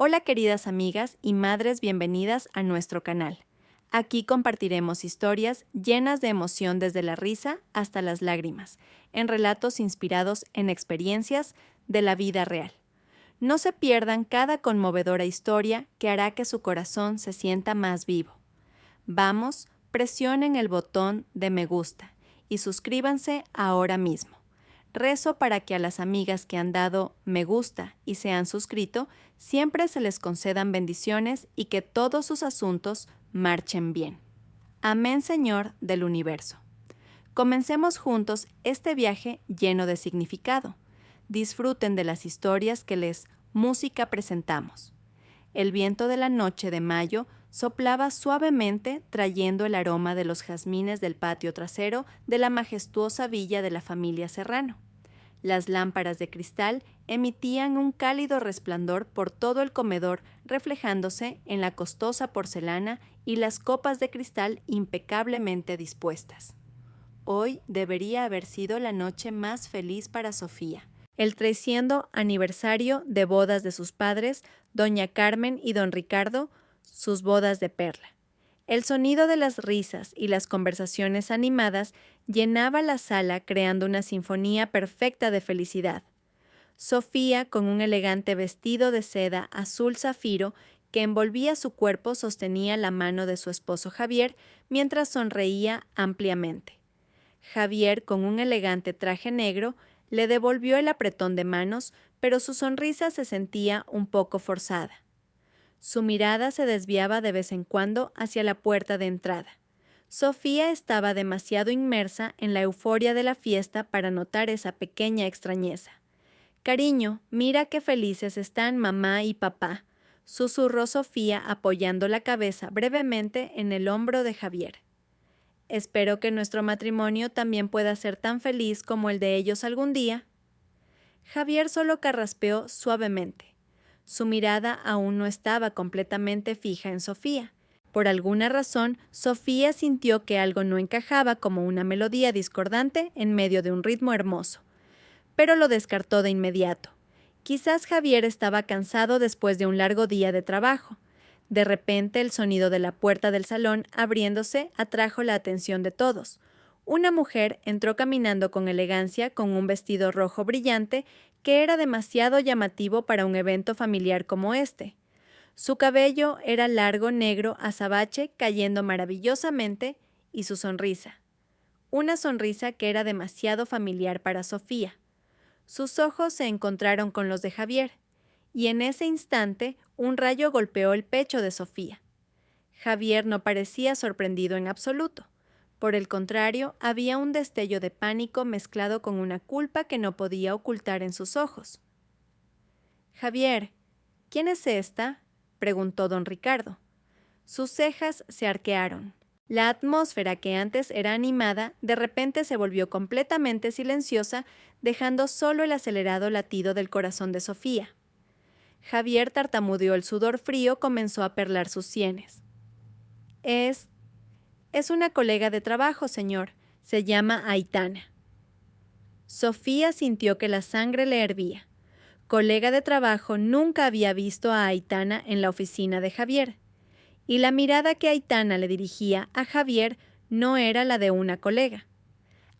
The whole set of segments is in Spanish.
Hola queridas amigas y madres, bienvenidas a nuestro canal. Aquí compartiremos historias llenas de emoción desde la risa hasta las lágrimas, en relatos inspirados en experiencias de la vida real. No se pierdan cada conmovedora historia que hará que su corazón se sienta más vivo. Vamos, presionen el botón de me gusta y suscríbanse ahora mismo. Rezo para que a las amigas que han dado me gusta y se han suscrito, siempre se les concedan bendiciones y que todos sus asuntos marchen bien. Amén, Señor del universo. Comencemos juntos este viaje lleno de significado. Disfruten de las historias que les música presentamos. El viento de la noche de mayo soplaba suavemente trayendo el aroma de los jazmines del patio trasero de la majestuosa villa de la familia Serrano. Las lámparas de cristal emitían un cálido resplandor por todo el comedor, reflejándose en la costosa porcelana y las copas de cristal impecablemente dispuestas. Hoy debería haber sido la noche más feliz para Sofía. El 300º aniversario de bodas de sus padres, doña Carmen y don Ricardo, sus bodas de perla. El sonido de las risas y las conversaciones animadas llenaba la sala creando una sinfonía perfecta de felicidad. Sofía, con un elegante vestido de seda azul zafiro que envolvía su cuerpo, sostenía la mano de su esposo Javier mientras sonreía ampliamente. Javier, con un elegante traje negro, le devolvió el apretón de manos, pero su sonrisa se sentía un poco forzada. Su mirada se desviaba de vez en cuando hacia la puerta de entrada. Sofía estaba demasiado inmersa en la euforia de la fiesta para notar esa pequeña extrañeza. «Cariño, mira qué felices están mamá y papá», susurró Sofía apoyando la cabeza brevemente en el hombro de Javier. «Espero que nuestro matrimonio también pueda ser tan feliz como el de ellos algún día». Javier solo carraspeó suavemente. Su mirada aún no estaba completamente fija en Sofía. Por alguna razón, Sofía sintió que algo no encajaba como una melodía discordante en medio de un ritmo hermoso. Pero lo descartó de inmediato. Quizás Javier estaba cansado después de un largo día de trabajo. De repente, el sonido de la puerta del salón abriéndose atrajo la atención de todos. Una mujer entró caminando con elegancia con un vestido rojo brillante que era demasiado llamativo para un evento familiar como este. Su cabello era largo, negro, azabache, cayendo maravillosamente, y su sonrisa. Una sonrisa que era demasiado familiar para Sofía. Sus ojos se encontraron con los de Javier, y en ese instante un rayo golpeó el pecho de Sofía. Javier no parecía sorprendido en absoluto. Por el contrario, había un destello de pánico mezclado con una culpa que no podía ocultar en sus ojos. «Javier, ¿quién es esta?», preguntó don Ricardo. Sus cejas se arquearon. La atmósfera que antes era animada, de repente se volvió completamente silenciosa, dejando solo el acelerado latido del corazón de Sofía. Javier tartamudeó, el sudor frío comenzó a perlar sus sienes. Es una colega de trabajo, señor. Se llama Aitana». Sofía sintió que la sangre le hervía. Colega de trabajo nunca había visto a Aitana en la oficina de Javier. Y la mirada que Aitana le dirigía a Javier no era la de una colega.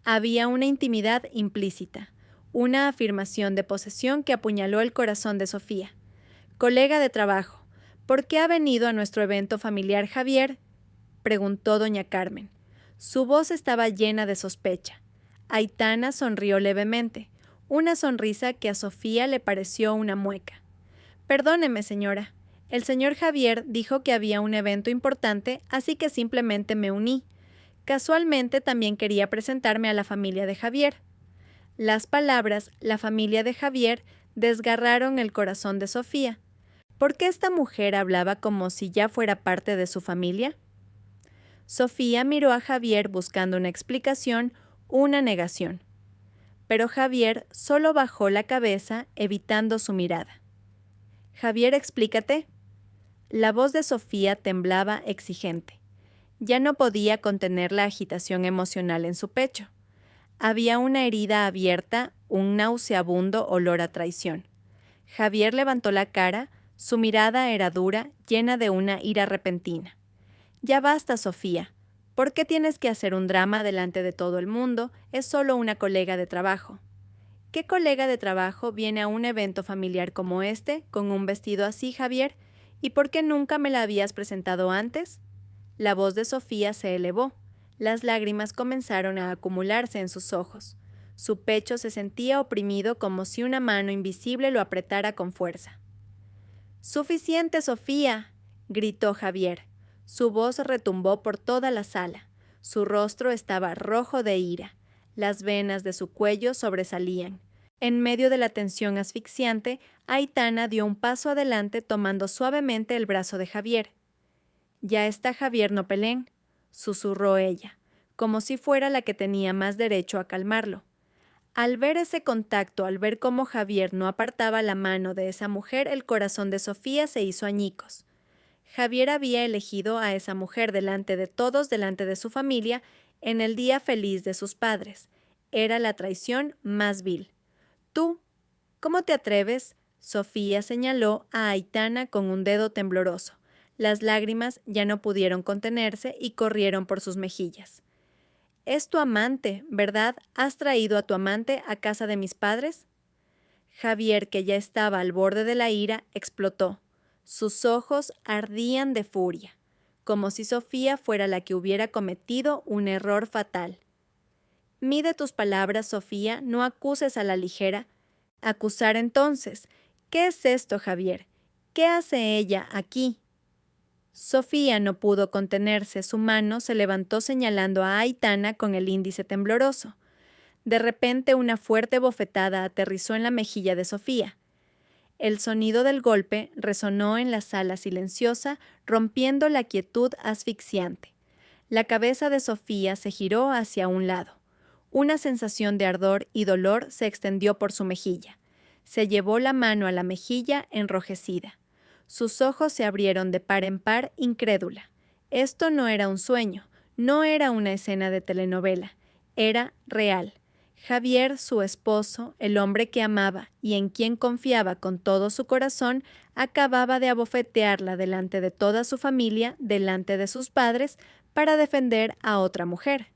Había una intimidad implícita, una afirmación de posesión que apuñaló el corazón de Sofía. «Colega de trabajo, ¿por qué ha venido a nuestro evento familiar Javier?», preguntó doña Carmen. Su voz estaba llena de sospecha. Aitana sonrió levemente, una sonrisa que a Sofía le pareció una mueca. «Perdóneme, señora. El señor Javier dijo que había un evento importante, así que simplemente me uní. Casualmente también quería presentarme a la familia de Javier». Las palabras «la familia de Javier» desgarraron el corazón de Sofía. ¿Por qué esta mujer hablaba como si ya fuera parte de su familia? Sofía miró a Javier buscando una explicación, una negación. Pero Javier solo bajó la cabeza, evitando su mirada. «Javier, explícate». La voz de Sofía temblaba exigente. Ya no podía contener la agitación emocional en su pecho. Había una herida abierta, un nauseabundo olor a traición. Javier levantó la cara, Su mirada era dura, llena de una ira repentina. «Ya basta, Sofía. ¿Por qué tienes que hacer un drama delante de todo el mundo? Es solo una colega de trabajo». ¿Qué colega de trabajo viene a un evento familiar como este, con un vestido así, Javier? ¿Y por qué nunca me la habías presentado antes? La voz de Sofía se elevó. Las lágrimas comenzaron a acumularse en sus ojos. Su pecho se sentía oprimido como si una mano invisible lo apretara con fuerza. «¡Suficiente, Sofía!», gritó Javier. Su voz retumbó por toda la sala. Su rostro estaba rojo de ira. Las venas de su cuello sobresalían. En medio de la tensión asfixiante, Aitana dio un paso adelante tomando suavemente el brazo de Javier. «Ya está Javier, no peleen», susurró ella, como si fuera la que tenía más derecho a calmarlo. Al ver ese contacto, al ver cómo Javier no apartaba la mano de esa mujer, el corazón de Sofía se hizo añicos. Javier había elegido a esa mujer delante de todos, delante de su familia, en el día feliz de sus padres. Era la traición más vil. «Tú, ¿cómo te atreves?», Sofía señaló a Aitana con un dedo tembloroso. Las lágrimas ya no pudieron contenerse y corrieron por sus mejillas. «Es tu amante, ¿verdad? ¿Has traído a tu amante a casa de mis padres?». Javier, que ya estaba al borde de la ira, explotó. Sus ojos ardían de furia, como si Sofía fuera la que hubiera cometido un error fatal. «Mide tus palabras, Sofía, no acuses a la ligera». «Acusar entonces. ¿Qué es esto, Javier? ¿Qué hace ella aquí?». Sofía no pudo contenerse, su mano se levantó señalando a Aitana con el índice tembloroso. De repente una fuerte bofetada aterrizó en la mejilla de Sofía. El sonido del golpe resonó en la sala silenciosa, rompiendo la quietud asfixiante. La cabeza de Sofía se giró hacia un lado. Una sensación de ardor y dolor se extendió por su mejilla. Se llevó la mano a la mejilla enrojecida. Sus ojos se abrieron de par en par, incrédula. Esto no era un sueño, no era una escena de telenovela, era real. Javier, su esposo, el hombre que amaba y en quien confiaba con todo su corazón, acababa de abofetearla delante de toda su familia, delante de sus padres, para defender a otra mujer.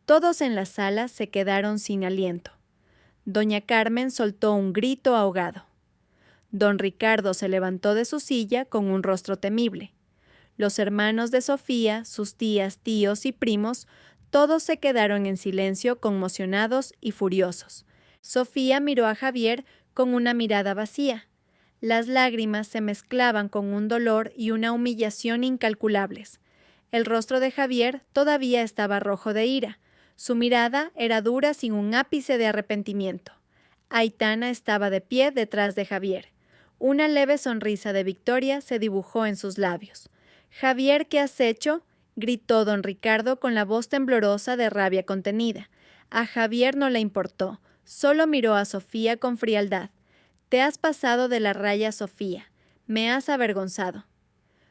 Todos en la sala se quedaron sin aliento. Doña Carmen soltó un grito ahogado. Don Ricardo se levantó de su silla con un rostro temible. Los hermanos de Sofía, sus tías, tíos y primos, todos se quedaron en silencio, conmocionados y furiosos. Sofía miró a Javier con una mirada vacía. Las lágrimas se mezclaban con un dolor y una humillación incalculables. El rostro de Javier todavía estaba rojo de ira. Su mirada era dura sin un ápice de arrepentimiento. Aitana estaba de pie detrás de Javier. Una leve sonrisa de victoria se dibujó en sus labios. «Javier, ¿qué has hecho?», gritó don Ricardo con la voz temblorosa de rabia contenida. A Javier no le importó, solo miró a Sofía con frialdad. «Te has pasado de la raya, Sofía. Me has avergonzado».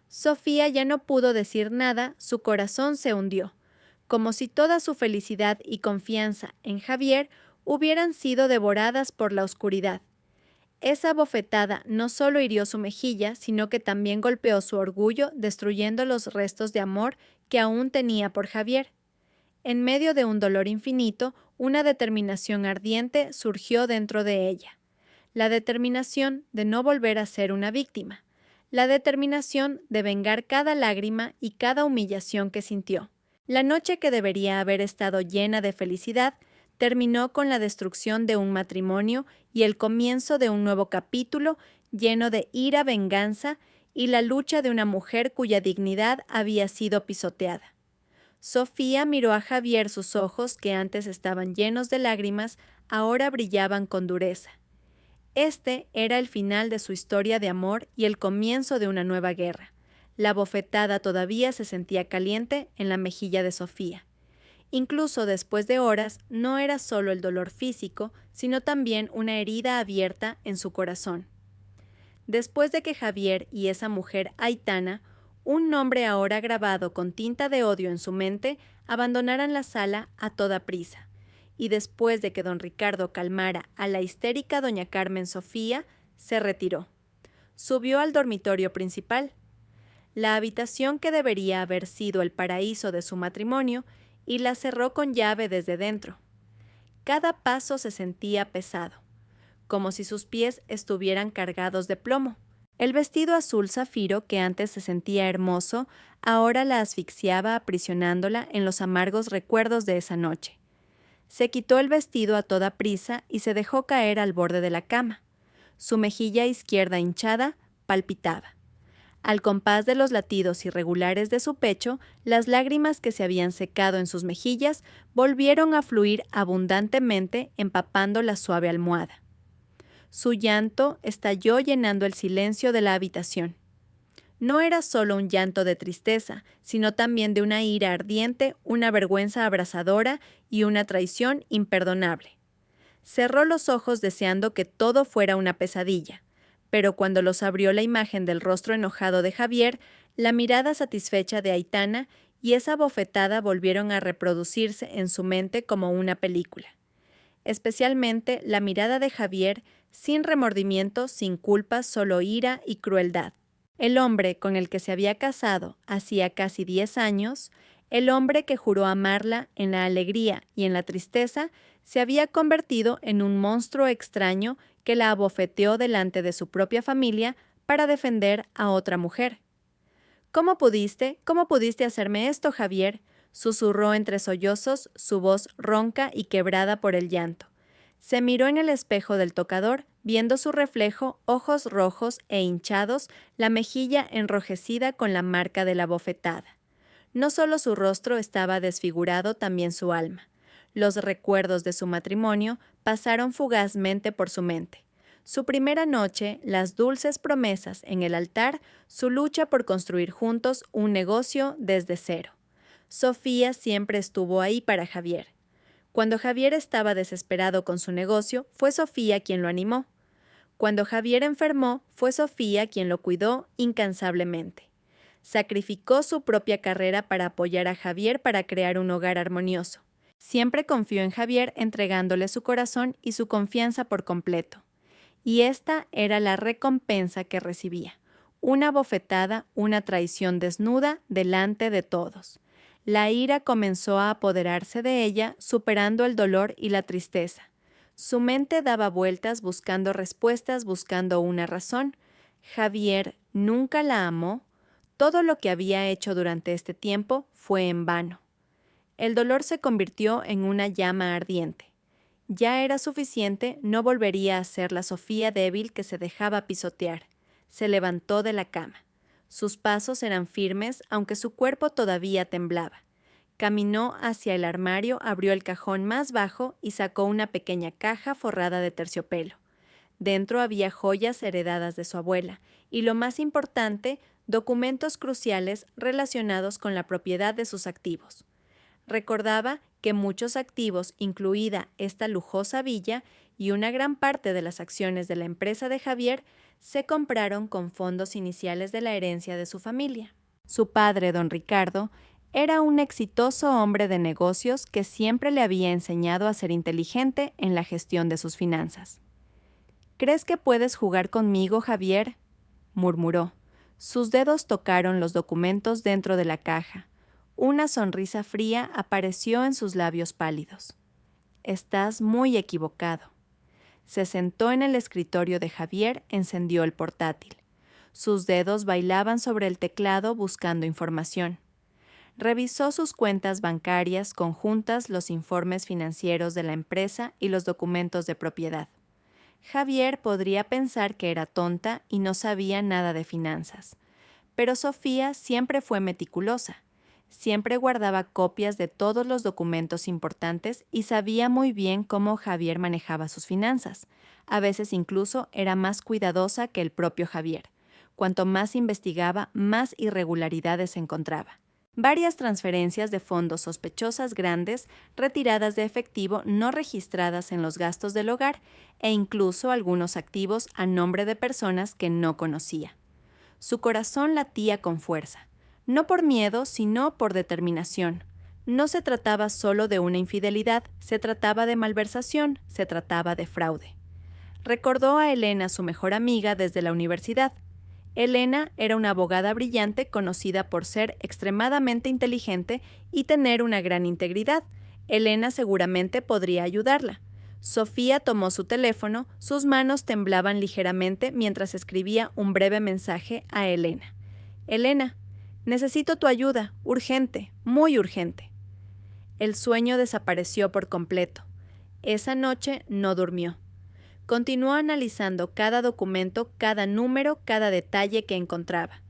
Sofía ya no pudo decir nada, su corazón se hundió, como si toda su felicidad y confianza en Javier hubieran sido devoradas por la oscuridad. Esa bofetada no solo hirió su mejilla, sino que también golpeó su orgullo, destruyendo los restos de amor que aún tenía por Javier. En medio de un dolor infinito, una determinación ardiente surgió dentro de ella. La determinación de no volver a ser una víctima. La determinación de vengar cada lágrima y cada humillación que sintió. La noche que debería haber estado llena de felicidad, terminó con la destrucción de un matrimonio y el comienzo de un nuevo capítulo lleno de ira, venganza y la lucha de una mujer cuya dignidad había sido pisoteada. Sofía miró a Javier, sus ojos, que antes estaban llenos de lágrimas, ahora brillaban con dureza. Este era el final de su historia de amor y el comienzo de una nueva guerra. La bofetada todavía se sentía caliente en la mejilla de Sofía. Incluso después de horas, no era solo el dolor físico, sino también una herida abierta en su corazón. Después de que Javier y esa mujer Aitana, un nombre ahora grabado con tinta de odio en su mente, abandonaran la sala a toda prisa, y después de que don Ricardo calmara a la histérica doña Carmen Sofía, se retiró. Subió al dormitorio principal, la habitación que debería haber sido el paraíso de su matrimonio, y la cerró con llave desde dentro. Cada paso se sentía pesado, como si sus pies estuvieran cargados de plomo. El vestido azul zafiro que antes se sentía hermoso, ahora la asfixiaba aprisionándola en los amargos recuerdos de esa noche. Se quitó el vestido a toda prisa y se dejó caer al borde de la cama. Su mejilla izquierda hinchada palpitaba. Al compás de los latidos irregulares de su pecho, las lágrimas que se habían secado en sus mejillas volvieron a fluir abundantemente, empapando la suave almohada. Su llanto estalló llenando el silencio de la habitación. No era solo un llanto de tristeza, sino también de una ira ardiente, una vergüenza abrasadora y una traición imperdonable. Cerró los ojos deseando que todo fuera una pesadilla, pero cuando los abrió la imagen del rostro enojado de Javier, la mirada satisfecha de Aitana y esa bofetada volvieron a reproducirse en su mente como una película. Especialmente la mirada de Javier, sin remordimiento, sin culpa, solo ira y crueldad. El hombre con el que se había casado hacía casi 10 años, el hombre que juró amarla en la alegría y en la tristeza, se había convertido en un monstruo extraño que la abofeteó delante de su propia familia para defender a otra mujer. ¿Cómo pudiste hacerme esto, Javier?», susurró entre sollozos, su voz ronca y quebrada por el llanto. Se miró en el espejo del tocador, viendo su reflejo, ojos rojos e hinchados, la mejilla enrojecida con la marca de la bofetada. No solo su rostro estaba desfigurado, también su alma. Los recuerdos de su matrimonio pasaron fugazmente por su mente. Su primera noche, las dulces promesas en el altar, su lucha por construir juntos un negocio desde cero. Sofía siempre estuvo ahí para Javier. Cuando Javier estaba desesperado con su negocio, fue Sofía quien lo animó. Cuando Javier enfermó, fue Sofía quien lo cuidó incansablemente. Sacrificó su propia carrera para apoyar a Javier para crear un hogar armonioso. Siempre confió en Javier entregándole su corazón y su confianza por completo. Y esta era la recompensa que recibía: una bofetada, una traición desnuda delante de todos. La ira comenzó a apoderarse de ella, superando el dolor y la tristeza. Su mente daba vueltas buscando respuestas, buscando una razón. Javier nunca la amó. Todo lo que había hecho durante este tiempo fue en vano. El dolor se convirtió en una llama ardiente. Ya era suficiente, no volvería a ser la Sofía débil que se dejaba pisotear. Se levantó de la cama. Sus pasos eran firmes, aunque su cuerpo todavía temblaba. Caminó hacia el armario, abrió el cajón más bajo y sacó una pequeña caja forrada de terciopelo. Dentro había joyas heredadas de su abuela y, lo más importante, documentos cruciales relacionados con la propiedad de sus activos. Recordaba que muchos activos, incluida esta lujosa villa y una gran parte de las acciones de la empresa de Javier, se compraron con fondos iniciales de la herencia de su familia. Su padre, don Ricardo, era un exitoso hombre de negocios que siempre le había enseñado a ser inteligente en la gestión de sus finanzas. «¿Crees que puedes jugar conmigo, Javier?», murmuró. Sus dedos tocaron los documentos dentro de la caja. Una sonrisa fría apareció en sus labios pálidos. «Estás muy equivocado». Se sentó en el escritorio de Javier, encendió el portátil. Sus dedos bailaban sobre el teclado buscando información. Revisó sus cuentas bancarias conjuntas, los informes financieros de la empresa y los documentos de propiedad. Javier podría pensar que era tonta y no sabía nada de finanzas. Pero Sofía siempre fue meticulosa. Siempre guardaba copias de todos los documentos importantes y sabía muy bien cómo Javier manejaba sus finanzas. A veces incluso era más cuidadosa que el propio Javier. Cuanto más investigaba, más irregularidades encontraba. Varias transferencias de fondos sospechosas grandes, retiradas de efectivo no registradas en los gastos del hogar e incluso algunos activos a nombre de personas que no conocía. Su corazón latía con fuerza. No por miedo, sino por determinación. No se trataba solo de una infidelidad, se trataba de malversación, se trataba de fraude. Recordó a Elena, su mejor amiga desde la universidad. Elena era una abogada brillante conocida por ser extremadamente inteligente y tener una gran integridad. Elena seguramente podría ayudarla. Sofía tomó su teléfono, sus manos temblaban ligeramente mientras escribía un breve mensaje a Elena. Elena, necesito tu ayuda, urgente, muy urgente. El sueño desapareció por completo. Esa noche no durmió. Continuó analizando cada documento, cada número, cada detalle que encontraba.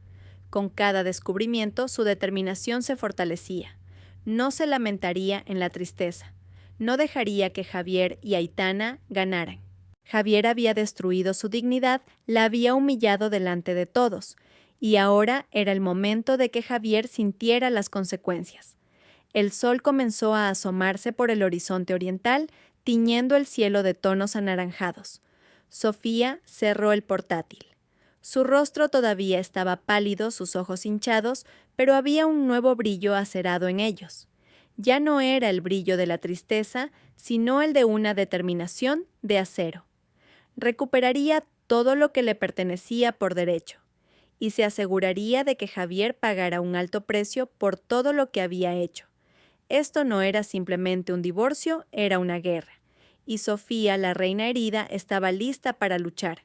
Con cada descubrimiento, su determinación se fortalecía. No se lamentaría en la tristeza. No dejaría que Javier y Aitana ganaran. Javier había destruido su dignidad, la había humillado delante de todos, y ahora era el momento de que Javier sintiera las consecuencias. El sol comenzó a asomarse por el horizonte oriental, tiñendo el cielo de tonos anaranjados. Sofía cerró el portátil. Su rostro todavía estaba pálido, sus ojos hinchados, pero había un nuevo brillo acerado en ellos. Ya no era el brillo de la tristeza, sino el de una determinación de acero. Recuperaría todo lo que le pertenecía por derecho, y se aseguraría de que Javier pagara un alto precio por todo lo que había hecho. Esto no era simplemente un divorcio, era una guerra, y Sofía, la reina herida, estaba lista para luchar.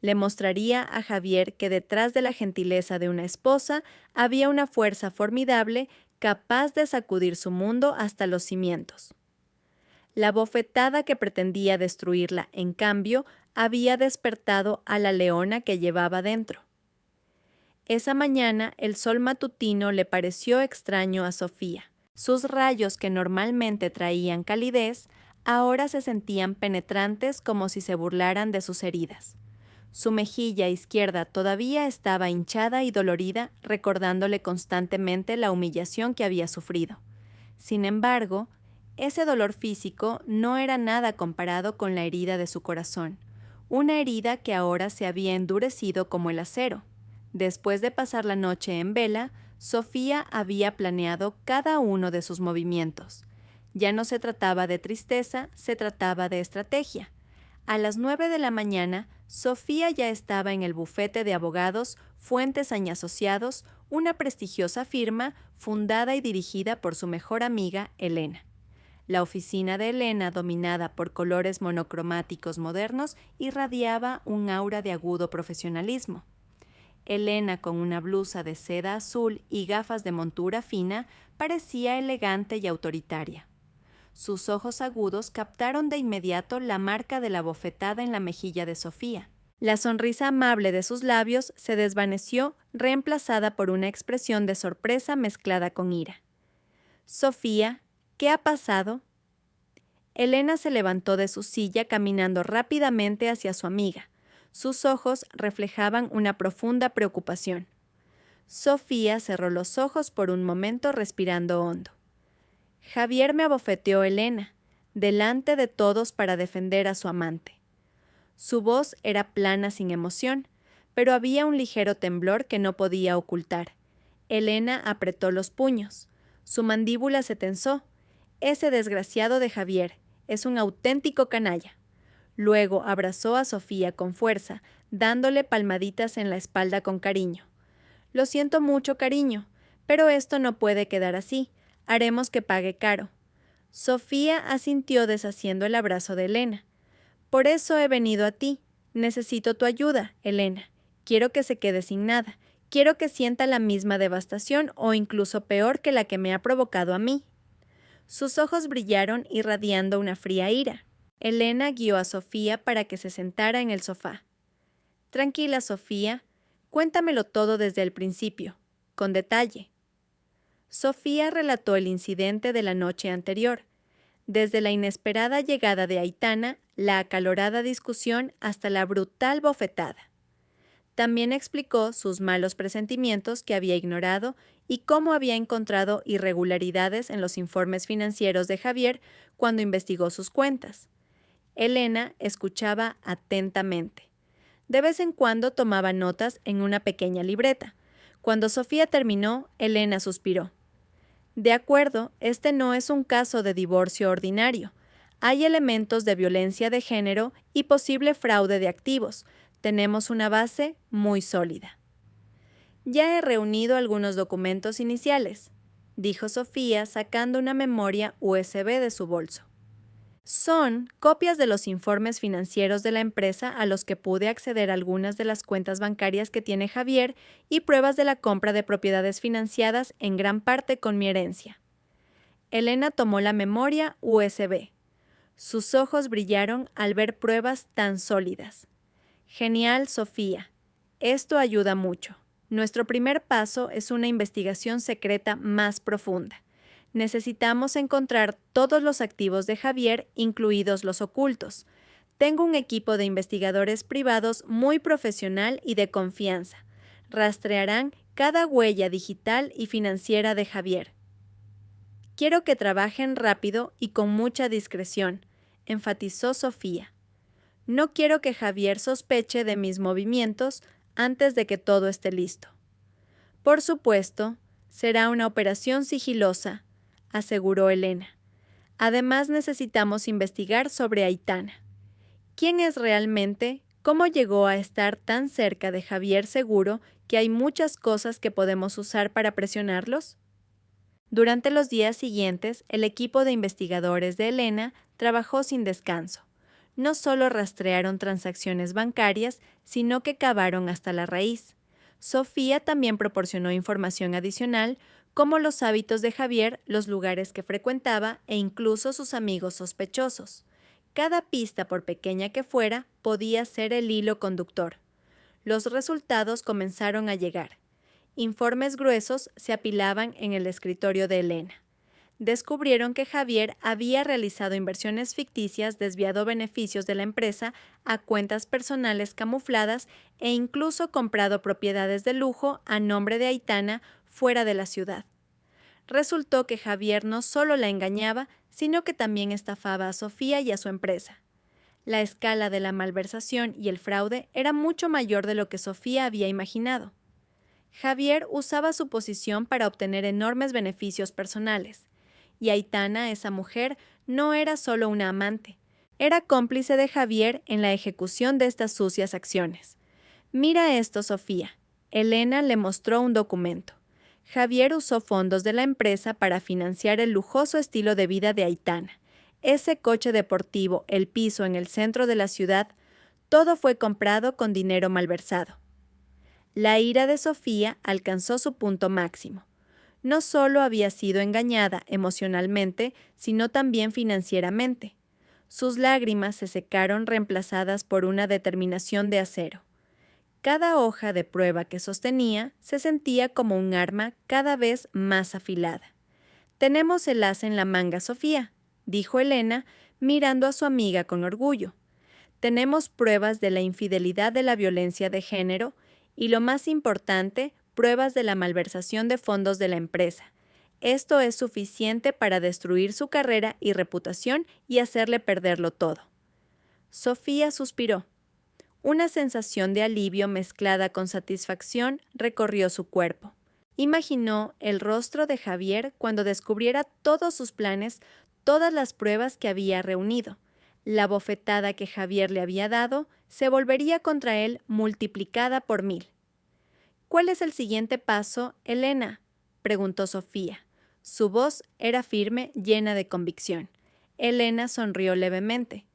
Le mostraría a Javier que detrás de la gentileza de una esposa había una fuerza formidable capaz de sacudir su mundo hasta los cimientos. La bofetada que pretendía destruirla, en cambio, había despertado a la leona que llevaba dentro. Esa mañana el sol matutino le pareció extraño a Sofía. Sus rayos, que normalmente traían calidez, ahora se sentían penetrantes como si se burlaran de sus heridas. Su mejilla izquierda todavía estaba hinchada y dolorida, recordándole constantemente la humillación que había sufrido. Sin embargo, ese dolor físico no era nada comparado con la herida de su corazón, una herida que ahora se había endurecido como el acero. Después de pasar la noche en vela, Sofía había planeado cada uno de sus movimientos. Ya no se trataba de tristeza, se trataba de estrategia. A las 9 de la mañana, Sofía ya estaba en el bufete de abogados Fuentes Asociados, una prestigiosa firma fundada y dirigida por su mejor amiga, Elena. La oficina de Elena, dominada por colores monocromáticos modernos, irradiaba un aura de agudo profesionalismo. Elena, con una blusa de seda azul y gafas de montura fina, parecía elegante y autoritaria. Sus ojos agudos captaron de inmediato la marca de la bofetada en la mejilla de Sofía. La sonrisa amable de sus labios se desvaneció, reemplazada por una expresión de sorpresa mezclada con ira. «Sofía, ¿qué ha pasado?» Elena se levantó de su silla caminando rápidamente hacia su amiga. Sus ojos reflejaban una profunda preocupación. Sofía cerró los ojos por un momento respirando hondo. Javier me abofeteó, Elena, delante de todos para defender a su amante. Su voz era plana sin emoción, pero había un ligero temblor que no podía ocultar. Elena apretó los puños. Su mandíbula se tensó. Ese desgraciado de Javier es un auténtico canalla. Luego abrazó a Sofía con fuerza, dándole palmaditas en la espalda con cariño. «Lo siento mucho, cariño, pero esto no puede quedar así. Haremos que pague caro». Sofía asintió deshaciendo el abrazo de Elena. «Por eso he venido a ti. Necesito tu ayuda, Elena. Quiero que se quede sin nada. Quiero que sienta la misma devastación o incluso peor que la que me ha provocado a mí». Sus ojos brillaron irradiando una fría ira. Elena guió a Sofía para que se sentara en el sofá. «Tranquila, Sofía. Cuéntamelo todo desde el principio, con detalle». Sofía relató el incidente de la noche anterior, desde la inesperada llegada de Aitana, la acalorada discusión hasta la brutal bofetada. También explicó sus malos presentimientos que había ignorado y cómo había encontrado irregularidades en los informes financieros de Javier cuando investigó sus cuentas. Elena escuchaba atentamente. De vez en cuando tomaba notas en una pequeña libreta. Cuando Sofía terminó, Elena suspiró. «De acuerdo, este no es un caso de divorcio ordinario. Hay elementos de violencia de género y posible fraude de activos. Tenemos una base muy sólida. Ya he reunido algunos documentos iniciales, dijo Sofía sacando una memoria USB de su bolso. Son copias de los informes financieros de la empresa a los que pude acceder a algunas de las cuentas bancarias que tiene Javier y pruebas de la compra de propiedades financiadas en gran parte con mi herencia. Elena tomó la memoria USB. Sus ojos brillaron al ver pruebas tan sólidas. Genial, Sofía. Esto ayuda mucho. Nuestro primer paso es una investigación secreta más profunda. Necesitamos encontrar todos los activos de Javier, incluidos los ocultos. Tengo un equipo de investigadores privados muy profesional y de confianza. Rastrearán cada huella digital y financiera de Javier. Quiero que trabajen rápido y con mucha discreción, enfatizó Sofía. No quiero que Javier sospeche de mis movimientos antes de que todo esté listo. Por supuesto, será una operación sigilosa, aseguró Elena. Además, necesitamos investigar sobre Aitana. ¿Quién es realmente? ¿Cómo llegó a estar tan cerca de Javier seguro que hay muchas cosas que podemos usar para presionarlos? Durante los días siguientes, el equipo de investigadores de Elena trabajó sin descanso. No solo rastrearon transacciones bancarias, sino que cavaron hasta la raíz. Sofía también proporcionó información adicional, como los hábitos de Javier, los lugares que frecuentaba e incluso sus amigos sospechosos. Cada pista, por pequeña que fuera, podía ser el hilo conductor. Los resultados comenzaron a llegar. Informes gruesos se apilaban en el escritorio de Elena. Descubrieron que Javier había realizado inversiones ficticias, desviado beneficios de la empresa a cuentas personales camufladas e incluso comprado propiedades de lujo a nombre de Aitana fuera de la ciudad. Resultó que Javier no solo la engañaba, sino que también estafaba a Sofía y a su empresa. La escala de la malversación y el fraude era mucho mayor de lo que Sofía había imaginado. Javier usaba su posición para obtener enormes beneficios personales. Y Aitana, esa mujer, no era solo una amante, era cómplice de Javier en la ejecución de estas sucias acciones. Mira esto, Sofía. Elena le mostró un documento. Javier usó fondos de la empresa para financiar el lujoso estilo de vida de Aitana. Ese coche deportivo, el piso en el centro de la ciudad, todo fue comprado con dinero malversado. La ira de Sofía alcanzó su punto máximo. No solo había sido engañada emocionalmente, sino también financieramente. Sus lágrimas se secaron reemplazadas por una determinación de acero. Cada hoja de prueba que sostenía se sentía como un arma cada vez más afilada. «Tenemos el as en la manga, Sofía», dijo Elena, mirando a su amiga con orgullo. «Tenemos pruebas de la infidelidad, de la violencia de género y, lo más importante, pruebas de la malversación de fondos de la empresa. Esto es suficiente para destruir su carrera y reputación y hacerle perderlo todo». Sofía suspiró. Una sensación de alivio mezclada con satisfacción recorrió su cuerpo. Imaginó el rostro de Javier cuando descubriera todos sus planes, todas las pruebas que había reunido. La bofetada que Javier le había dado se volvería contra él multiplicada por 1000. «¿Cuál es el siguiente paso, Elena?», preguntó Sofía. Su voz era firme, llena de convicción. Elena sonrió levemente.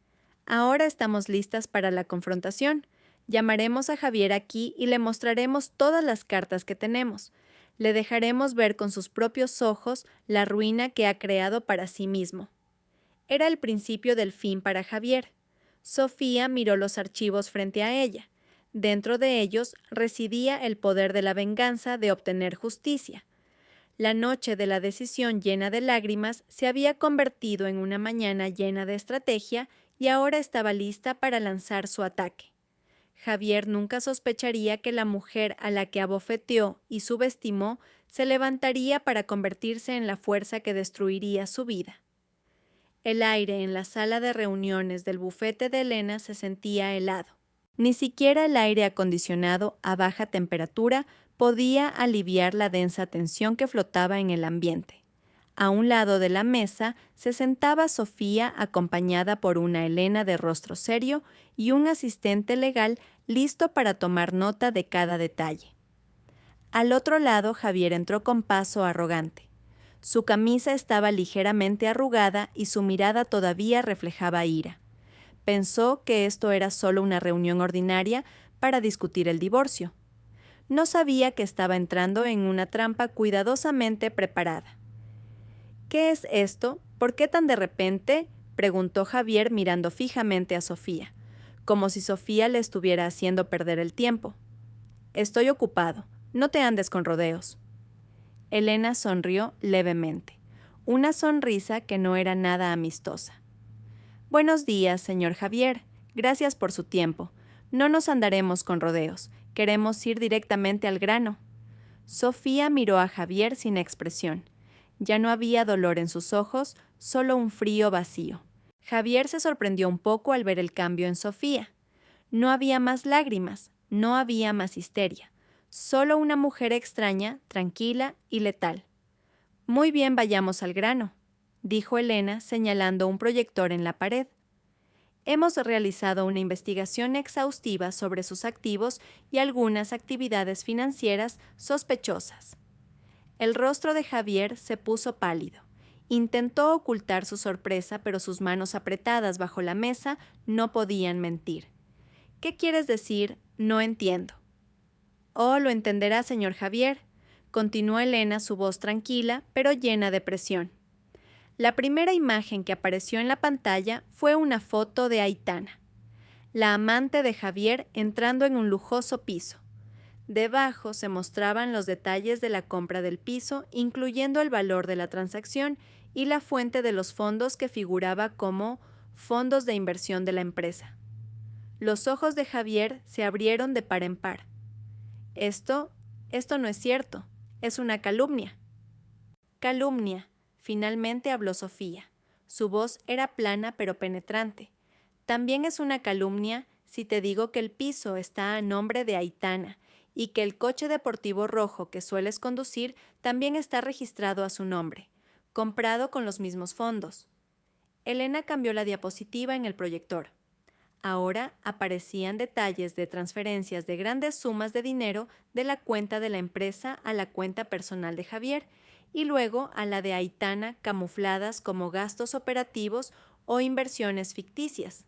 «Ahora estamos listas para la confrontación. Llamaremos a Javier aquí y le mostraremos todas las cartas que tenemos. Le dejaremos ver con sus propios ojos la ruina que ha creado para sí mismo». Era el principio del fin para Javier. Sofía miró los archivos frente a ella. Dentro de ellos residía el poder de la venganza, de obtener justicia. La noche de la decisión llena de lágrimas se había convertido en una mañana llena de estrategia y ahora estaba lista para lanzar su ataque. Javier nunca sospecharía que la mujer a la que abofeteó y subestimó se levantaría para convertirse en la fuerza que destruiría su vida. El aire en la sala de reuniones del bufete de Elena se sentía helado. Ni siquiera el aire acondicionado a baja temperatura podía aliviar la densa tensión que flotaba en el ambiente. A un lado de la mesa se sentaba Sofía acompañada por una Elena de rostro serio y un asistente legal listo para tomar nota de cada detalle. Al otro lado Javier entró con paso arrogante. Su camisa estaba ligeramente arrugada y su mirada todavía reflejaba ira. Pensó que esto era solo una reunión ordinaria para discutir el divorcio. No sabía que estaba entrando en una trampa cuidadosamente preparada. ¿Qué es esto? ¿Por qué tan de repente?, preguntó Javier mirando fijamente a Sofía, como si Sofía le estuviera haciendo perder el tiempo. Estoy ocupado, no te andes con rodeos. Elena sonrió levemente, una sonrisa que no era nada amistosa. Buenos días, señor Javier, gracias por su tiempo. No nos andaremos con rodeos, queremos ir directamente al grano. Sofía miró a Javier sin expresión. Ya no había dolor en sus ojos, solo un frío vacío. Javier se sorprendió un poco al ver el cambio en Sofía. No había más lágrimas, no había más histeria, solo una mujer extraña, tranquila y letal. Muy bien, vayamos al grano, dijo Elena señalando un proyector en la pared. Hemos realizado una investigación exhaustiva sobre sus activos y algunas actividades financieras sospechosas. El rostro de Javier se puso pálido. Intentó ocultar su sorpresa, pero sus manos apretadas bajo la mesa no podían mentir. ¿Qué quieres decir? No entiendo. Oh, lo entenderá, señor Javier, continuó Elena, su voz tranquila, pero llena de presión. La primera imagen que apareció en la pantalla fue una foto de Aitana, la amante de Javier, entrando en un lujoso piso. Debajo se mostraban los detalles de la compra del piso, incluyendo el valor de la transacción y la fuente de los fondos que figuraba como fondos de inversión de la empresa. Los ojos de Javier se abrieron de par en par. Esto no es cierto, es una calumnia. Calumnia, finalmente habló Sofía. Su voz era plana pero penetrante. También es una calumnia si te digo que el piso está a nombre de Aitana y que el coche deportivo rojo que sueles conducir también está registrado a su nombre, comprado con los mismos fondos. Elena cambió la diapositiva en el proyector. Ahora aparecían detalles de transferencias de grandes sumas de dinero de la cuenta de la empresa a la cuenta personal de Javier y luego a la de Aitana, camufladas como gastos operativos o inversiones ficticias.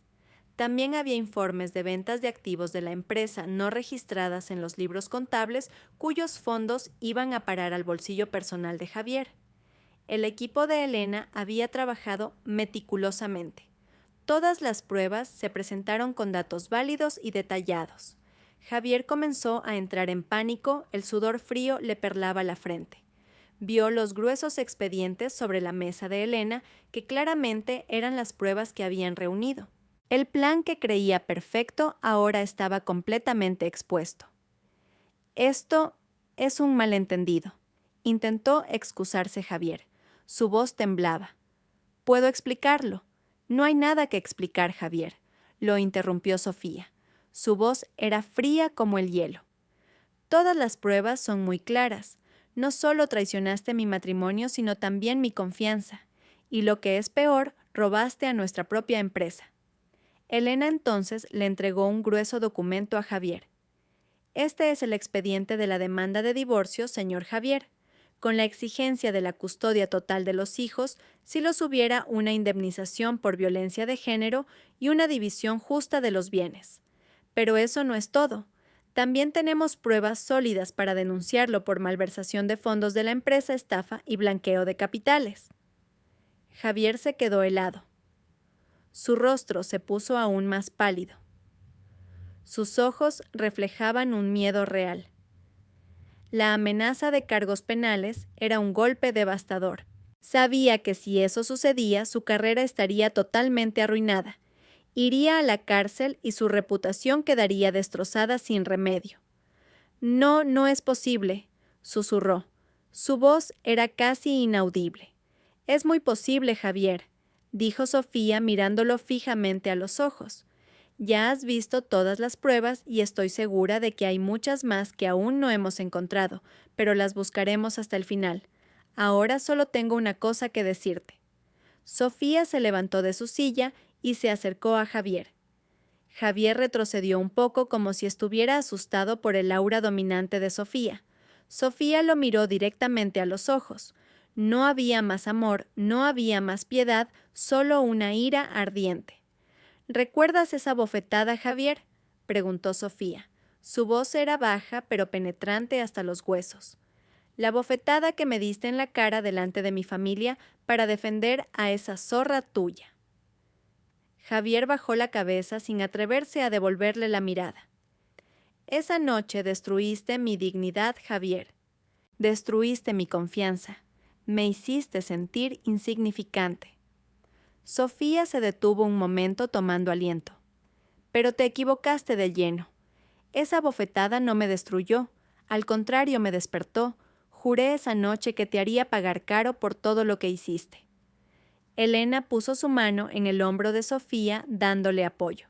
También había informes de ventas de activos de la empresa no registradas en los libros contables cuyos fondos iban a parar al bolsillo personal de Javier. El equipo de Elena había trabajado meticulosamente. Todas las pruebas se presentaron con datos válidos y detallados. Javier comenzó a entrar en pánico, el sudor frío le perlaba la frente. Vio los gruesos expedientes sobre la mesa de Elena, que claramente eran las pruebas que habían reunido. El plan que creía perfecto ahora estaba completamente expuesto. Esto es un malentendido, intentó excusarse Javier. Su voz temblaba. ¿Puedo explicarlo? No hay nada que explicar, Javier, lo interrumpió Sofía. Su voz era fría como el hielo. Todas las pruebas son muy claras. No solo traicionaste mi matrimonio, sino también mi confianza. Y lo que es peor, robaste a nuestra propia empresa. Elena entonces le entregó un grueso documento a Javier. Este es el expediente de la demanda de divorcio, señor Javier, con la exigencia de la custodia total de los hijos si los hubiera una indemnización por violencia de género y una división justa de los bienes. Pero eso no es todo. También tenemos pruebas sólidas para denunciarlo por malversación de fondos de la empresa, estafa y blanqueo de capitales. Javier se quedó helado. Su rostro se puso aún más pálido. Sus ojos reflejaban un miedo real. La amenaza de cargos penales era un golpe devastador. Sabía que si eso sucedía, su carrera estaría totalmente arruinada. Iría a la cárcel y su reputación quedaría destrozada sin remedio. No, no es posible, susurró. Su voz era casi inaudible. Es muy posible, Javier, dijo Sofía mirándolo fijamente a los ojos. Ya has visto todas las pruebas y estoy segura de que hay muchas más que aún no hemos encontrado, pero las buscaremos hasta el final. Ahora solo tengo una cosa que decirte. Sofía se levantó de su silla y se acercó a Javier. Javier retrocedió un poco como si estuviera asustado por el aura dominante de Sofía. Sofía lo miró directamente a los ojos. No había más amor, no había más piedad, solo una ira ardiente. ¿Recuerdas esa bofetada, Javier?, preguntó Sofía. Su voz era baja, pero penetrante hasta los huesos. La bofetada que me diste en la cara delante de mi familia para defender a esa zorra tuya. Javier bajó la cabeza sin atreverse a devolverle la mirada. Esa noche destruiste mi dignidad, Javier. Destruiste mi confianza. Me hiciste sentir insignificante. Sofía se detuvo un momento tomando aliento. Pero te equivocaste de lleno. Esa bofetada no me destruyó, al contrario me despertó. Juré esa noche que te haría pagar caro por todo lo que hiciste. Elena puso su mano en el hombro de Sofía, dándole apoyo.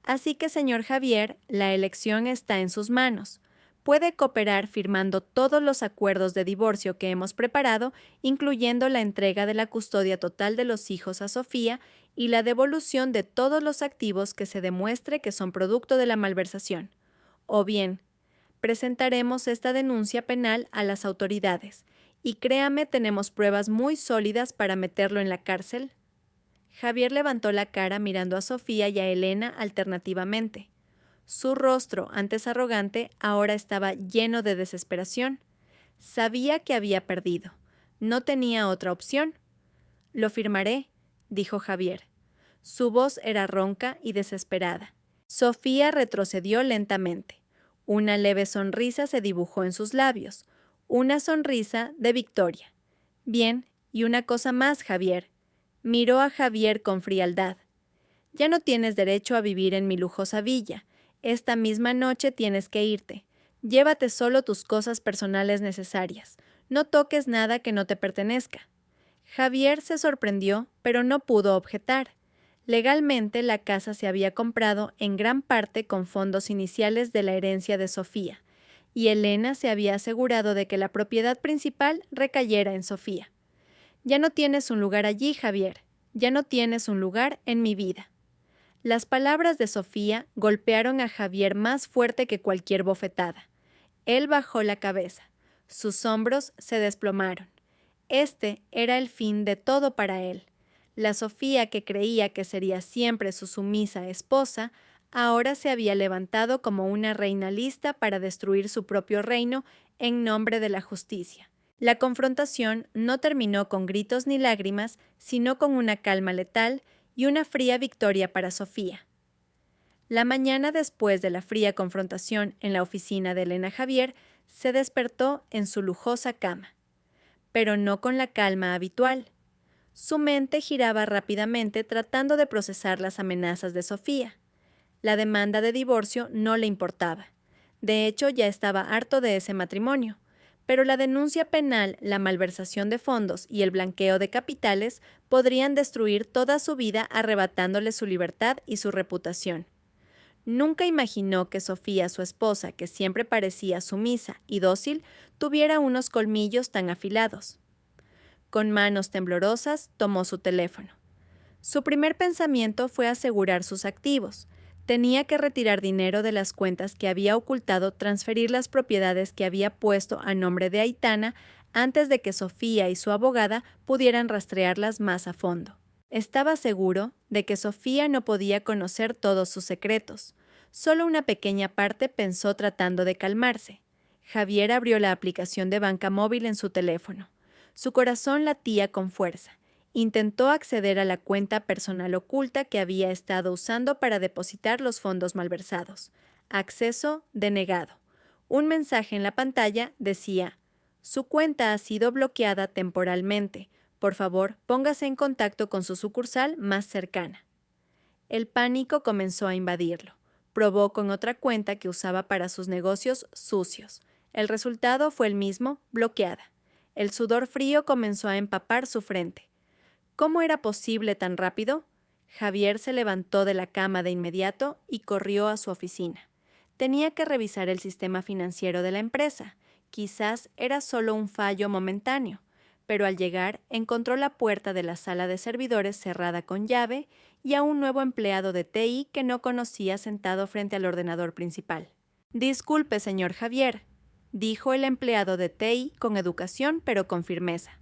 Así que, señor Javier, la elección está en sus manos. Puede cooperar firmando todos los acuerdos de divorcio que hemos preparado, incluyendo la entrega de la custodia total de los hijos a Sofía y la devolución de todos los activos que se demuestre que son producto de la malversación. O bien, presentaremos esta denuncia penal a las autoridades, y créame, tenemos pruebas muy sólidas para meterlo en la cárcel. Javier levantó la cara mirando a Sofía y a Elena alternativamente. Su rostro, antes arrogante, ahora estaba lleno de desesperación. Sabía que había perdido. No tenía otra opción. Lo firmaré, dijo Javier. Su voz era ronca y desesperada. Sofía retrocedió lentamente. Una leve sonrisa se dibujó en sus labios. Una sonrisa de victoria. Bien, y una cosa más, Javier. Miró a Javier con frialdad. Ya no tienes derecho a vivir en mi lujosa villa. Esta misma noche tienes que irte. Llévate solo tus cosas personales necesarias. No toques nada que no te pertenezca. Javier se sorprendió, pero no pudo objetar. Legalmente, la casa se había comprado en gran parte con fondos iniciales de la herencia de Sofía, y Elena se había asegurado de que la propiedad principal recayera en Sofía. Ya no tienes un lugar allí, Javier. Ya no tienes un lugar en mi vida. Las palabras de Sofía golpearon a Javier más fuerte que cualquier bofetada. Él bajó la cabeza. Sus hombros se desplomaron. Este era el fin de todo para él. La Sofía que creía que sería siempre su sumisa esposa, ahora se había levantado como una reina lista para destruir su propio reino en nombre de la justicia. La confrontación no terminó con gritos ni lágrimas, sino con una calma letal y una fría victoria para Sofía. La mañana después de la fría confrontación en la oficina de Elena Javier, se despertó en su lujosa cama, pero no con la calma habitual. Su mente giraba rápidamente tratando de procesar las amenazas de Sofía. La demanda de divorcio no le importaba. De hecho, ya estaba harto de ese matrimonio. Pero la denuncia penal, la malversación de fondos y el blanqueo de capitales podrían destruir toda su vida arrebatándole su libertad y su reputación. Nunca imaginó que Sofía, su esposa, que siempre parecía sumisa y dócil, tuviera unos colmillos tan afilados. Con manos temblorosas tomó su teléfono. Su primer pensamiento fue asegurar sus activos. Tenía que retirar dinero de las cuentas que había ocultado, transferir las propiedades que había puesto a nombre de Aitana antes de que Sofía y su abogada pudieran rastrearlas más a fondo. Estaba seguro de que Sofía no podía conocer todos sus secretos. Solo una pequeña parte pensó tratando de calmarse. Javier abrió la aplicación de banca móvil en su teléfono. Su corazón latía con fuerza. Intentó acceder a la cuenta personal oculta que había estado usando para depositar los fondos malversados. Acceso denegado. Un mensaje en la pantalla decía: «Su cuenta ha sido bloqueada temporalmente. Por favor, póngase en contacto con su sucursal más cercana». El pánico comenzó a invadirlo. Probó con otra cuenta que usaba para sus negocios sucios. El resultado fue el mismo: bloqueada. El sudor frío comenzó a empapar su frente. ¿Cómo era posible tan rápido? Javier se levantó de la cama de inmediato y corrió a su oficina. Tenía que revisar el sistema financiero de la empresa. Quizás era solo un fallo momentáneo. pero al llegar encontró la puerta de la sala de servidores cerrada con llave y a un nuevo empleado de TI que no conocía sentado frente al ordenador principal. «Disculpe, señor Javier», dijo el empleado de TI con educación pero con firmeza.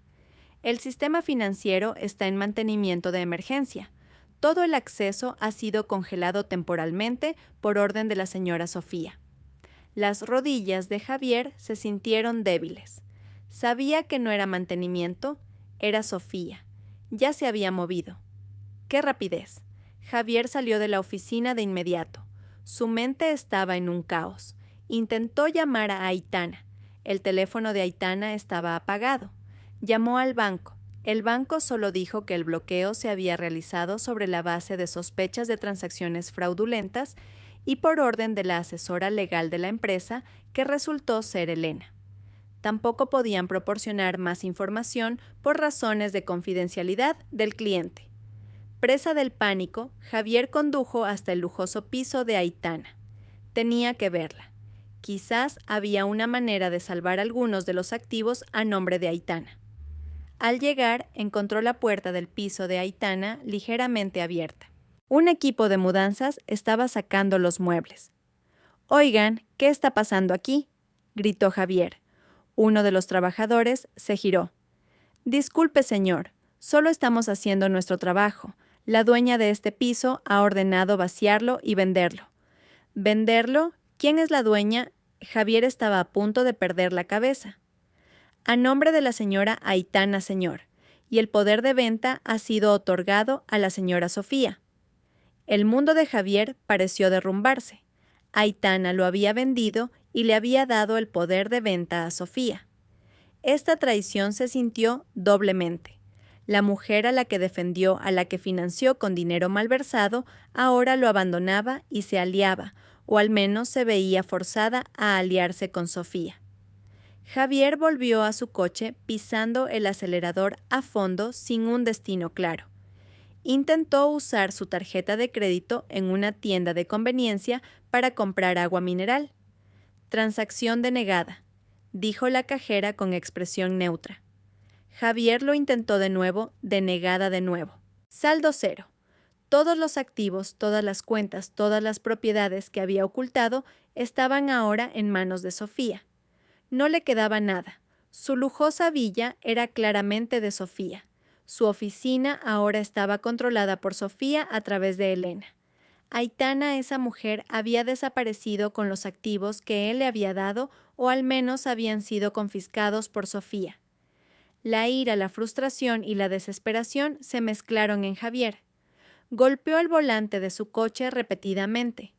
«El sistema financiero está en mantenimiento de emergencia. Todo el acceso ha sido congelado temporalmente por orden de la señora Sofía». Las rodillas de Javier se sintieron débiles. Sabía que no era mantenimiento, era Sofía. Ya se había movido. ¡Qué rapidez! Javier salió de la oficina de inmediato. Su mente estaba en un caos. Intentó llamar a Aitana. El teléfono de Aitana estaba apagado. Llamó al banco. El banco solo dijo que el bloqueo se había realizado sobre la base de sospechas de transacciones fraudulentas y por orden de la asesora legal de la empresa, que resultó ser Elena. Tampoco podían proporcionar más información por razones de confidencialidad del cliente. Presa del pánico, Javier condujo hasta el lujoso piso de Aitana. Tenía que verla. Quizás había una manera de salvar algunos de los activos a nombre de Aitana. Al llegar, encontró la puerta del piso de Aitana ligeramente abierta. Un equipo de mudanzas estaba sacando los muebles. «Oigan, ¿qué está pasando aquí?», gritó Javier. Uno de los trabajadores se giró. «Disculpe, señor, solo estamos haciendo nuestro trabajo. La dueña de este piso ha ordenado vaciarlo y venderlo». «¿Venderlo? ¿Quién es la dueña?». Javier estaba a punto de perder la cabeza. «A nombre de la señora Aitana, señor, y el poder de venta ha sido otorgado a la señora Sofía». El mundo de Javier pareció derrumbarse. Aitana lo había vendido y le había dado el poder de venta a Sofía. Esta traición se sintió doblemente. La mujer a la que defendió, a la que financió con dinero malversado, ahora lo abandonaba y se aliaba, o al menos se veía forzada a aliarse con Sofía. Javier volvió a su coche pisando el acelerador a fondo sin un destino claro. Intentó usar su tarjeta de crédito en una tienda de conveniencia para comprar agua mineral. «Transacción denegada», dijo la cajera con expresión neutra. Javier lo intentó de nuevo, denegada de nuevo. Saldo cero. Todos los activos, todas las cuentas, todas las propiedades que había ocultado estaban ahora en manos de Sofía. No le quedaba nada. Su lujosa villa era claramente de Sofía. Su oficina ahora estaba controlada por Sofía a través de Elena. Aitana, esa mujer, había desaparecido con los activos que él le había dado o al menos habían sido confiscados por Sofía. La ira, la frustración y la desesperación se mezclaron en Javier. Golpeó el volante de su coche repetidamente.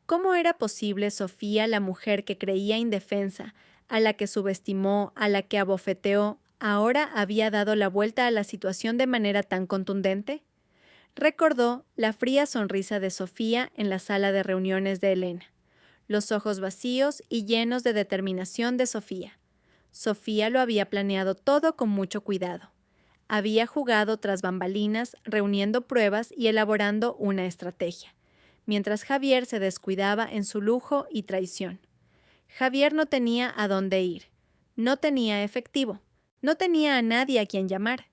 ¿Cómo era posible Sofía, la mujer que creía indefensa, a la que subestimó, a la que abofeteó, ahora había dado la vuelta a la situación de manera tan contundente? Recordó la fría sonrisa de Sofía en la sala de reuniones de Elena, los ojos vacíos y llenos de determinación de Sofía. Sofía lo había planeado todo con mucho cuidado. Había jugado tras bambalinas, reuniendo pruebas y elaborando una estrategia, mientras Javier se descuidaba en su lujo y traición. Javier no tenía a dónde ir, no tenía efectivo. No tenía a nadie a quien llamar.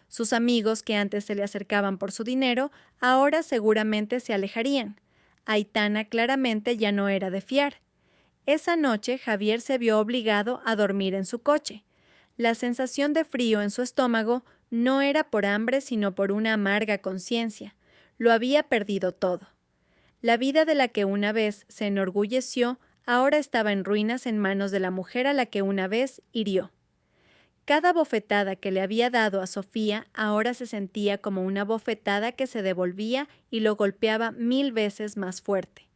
Sus amigos que antes se le acercaban por su dinero, ahora seguramente se alejarían. Aitana claramente ya no era de fiar. Esa noche Javier se vio obligado a dormir en su coche. La sensación de frío en su estómago no era por hambre sino por una amarga conciencia. Lo había perdido todo. La vida de la que una vez se enorgulleció ahora estaba en ruinas en manos de la mujer a la que una vez hirió. Cada bofetada que le había dado a Sofía ahora se sentía como una bofetada que se devolvía y lo golpeaba 1000 veces más fuerte.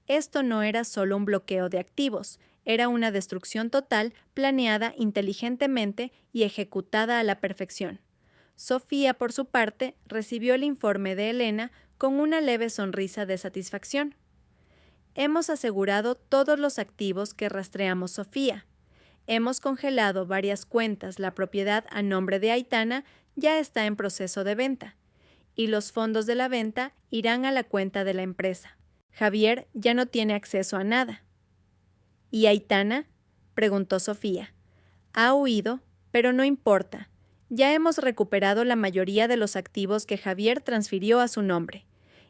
Esto no era solo un bloqueo de activos, era una destrucción total planeada inteligentemente y ejecutada a la perfección. Sofía, por su parte, recibió el informe de Elena con una leve sonrisa de satisfacción. «Hemos asegurado todos los activos que rastreamos, Sofía. Hemos congelado varias cuentas, la propiedad a nombre de Aitana ya está en proceso de venta, y los fondos de la venta irán a la cuenta de la empresa. Javier ya no tiene acceso a nada». «¿Y Aitana?», preguntó Sofía. «Ha huido, pero no importa. Ya hemos recuperado la mayoría de los activos que Javier transfirió a su nombre.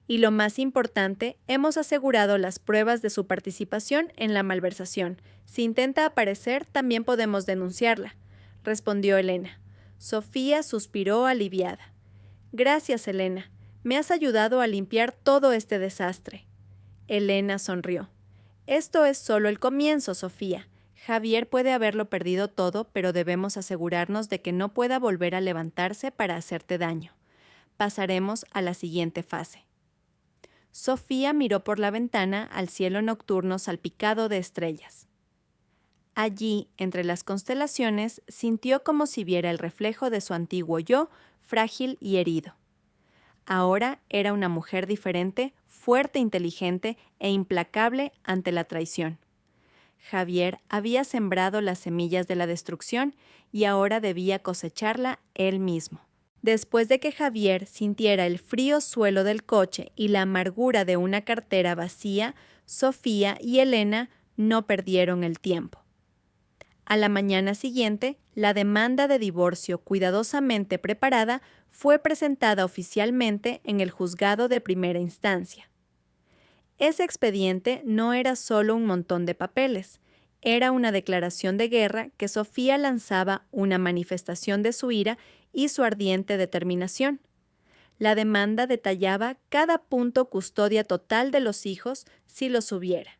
Y lo más importante, hemos asegurado las pruebas de su participación en la malversación. Si intenta aparecer, también podemos denunciarla, respondió Elena. Sofía suspiró aliviada. Gracias, Elena. Me has ayudado a limpiar todo este desastre. Elena sonrió. Esto es solo el comienzo, Sofía. Javier puede haberlo perdido todo, pero debemos asegurarnos de que no pueda volver a levantarse para hacerte daño. Pasaremos a la siguiente fase. Sofía miró por la ventana al cielo nocturno salpicado de estrellas. Allí, entre las constelaciones, sintió como si viera el reflejo de su antiguo yo, frágil y herido. Ahora era una mujer diferente, fuerte, inteligente e implacable ante la traición. Javier había sembrado las semillas de la destrucción y ahora debía cosecharla él mismo. Después de que Javier sintiera el frío suelo del coche y la amargura de una cartera vacía, Sofía y Elena no perdieron el tiempo. A la mañana siguiente, la demanda de divorcio cuidadosamente preparada fue presentada oficialmente en el juzgado de primera instancia. Ese expediente no era solo un montón de papeles, era una declaración de guerra que Sofía lanzaba una manifestación de su ira y su ardiente determinación. La demanda detallaba cada punto custodia total de los hijos si los hubiera.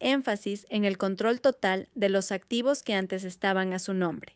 Énfasis en el control total de los activos que antes estaban a su nombre.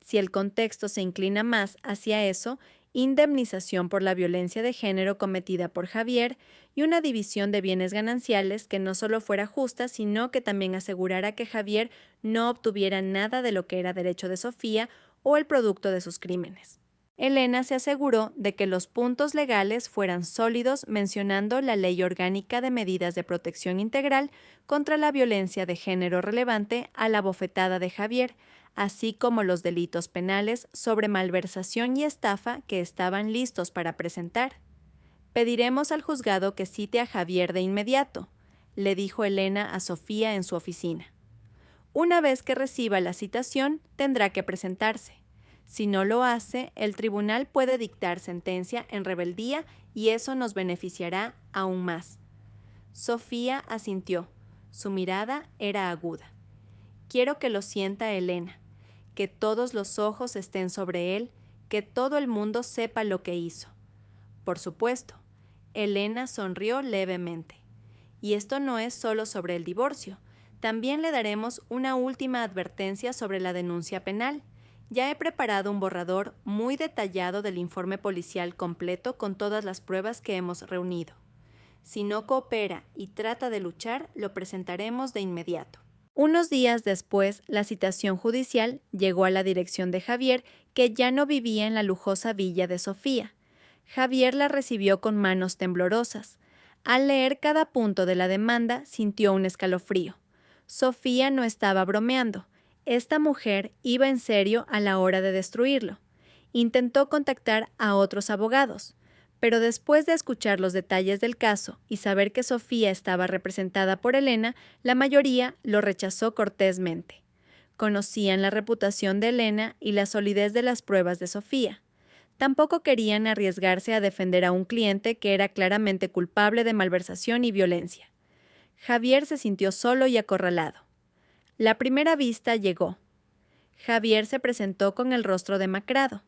Si el contexto se inclina más hacia eso, indemnización por la violencia de género cometida por Javier y una división de bienes gananciales que no solo fuera justa, sino que también asegurara que Javier no obtuviera nada de lo que era derecho de Sofía o el producto de sus crímenes. Elena se aseguró de que los puntos legales fueran sólidos, mencionando la Ley Orgánica de Medidas de Protección Integral contra la Violencia de Género relevante a la bofetada de Javier, así como los delitos penales sobre malversación y estafa que estaban listos para presentar. Pediremos al juzgado que cite a Javier de inmediato, le dijo Elena a Sofía en su oficina. Una vez que reciba la citación, tendrá que presentarse. Si no lo hace, el tribunal puede dictar sentencia en rebeldía y eso nos beneficiará aún más. Sofía asintió. Su mirada era aguda. Quiero que lo sienta Elena, que todos los ojos estén sobre él, que todo el mundo sepa lo que hizo. Por supuesto. Elena sonrió levemente. Y esto no es solo sobre el divorcio. También le daremos una última advertencia sobre la denuncia penal. Ya he preparado un borrador muy detallado del informe policial completo con todas las pruebas que hemos reunido. Si no coopera y trata de luchar, lo presentaremos de inmediato. Unos días después, la citación judicial llegó a la dirección de Javier, que ya no vivía en la lujosa villa de Sofía. Javier la recibió con manos temblorosas. Al leer cada punto de la demanda, sintió un escalofrío. Sofía no estaba bromeando. Esta mujer iba en serio a la hora de destruirlo. Intentó contactar a otros abogados, pero después de escuchar los detalles del caso y saber que Sofía estaba representada por Elena, la mayoría lo rechazó cortésmente. Conocían la reputación de Elena y la solidez de las pruebas de Sofía. Tampoco querían arriesgarse a defender a un cliente que era claramente culpable de malversación y violencia. Javier se sintió solo y acorralado. La primera vista llegó. Javier se presentó con el rostro demacrado.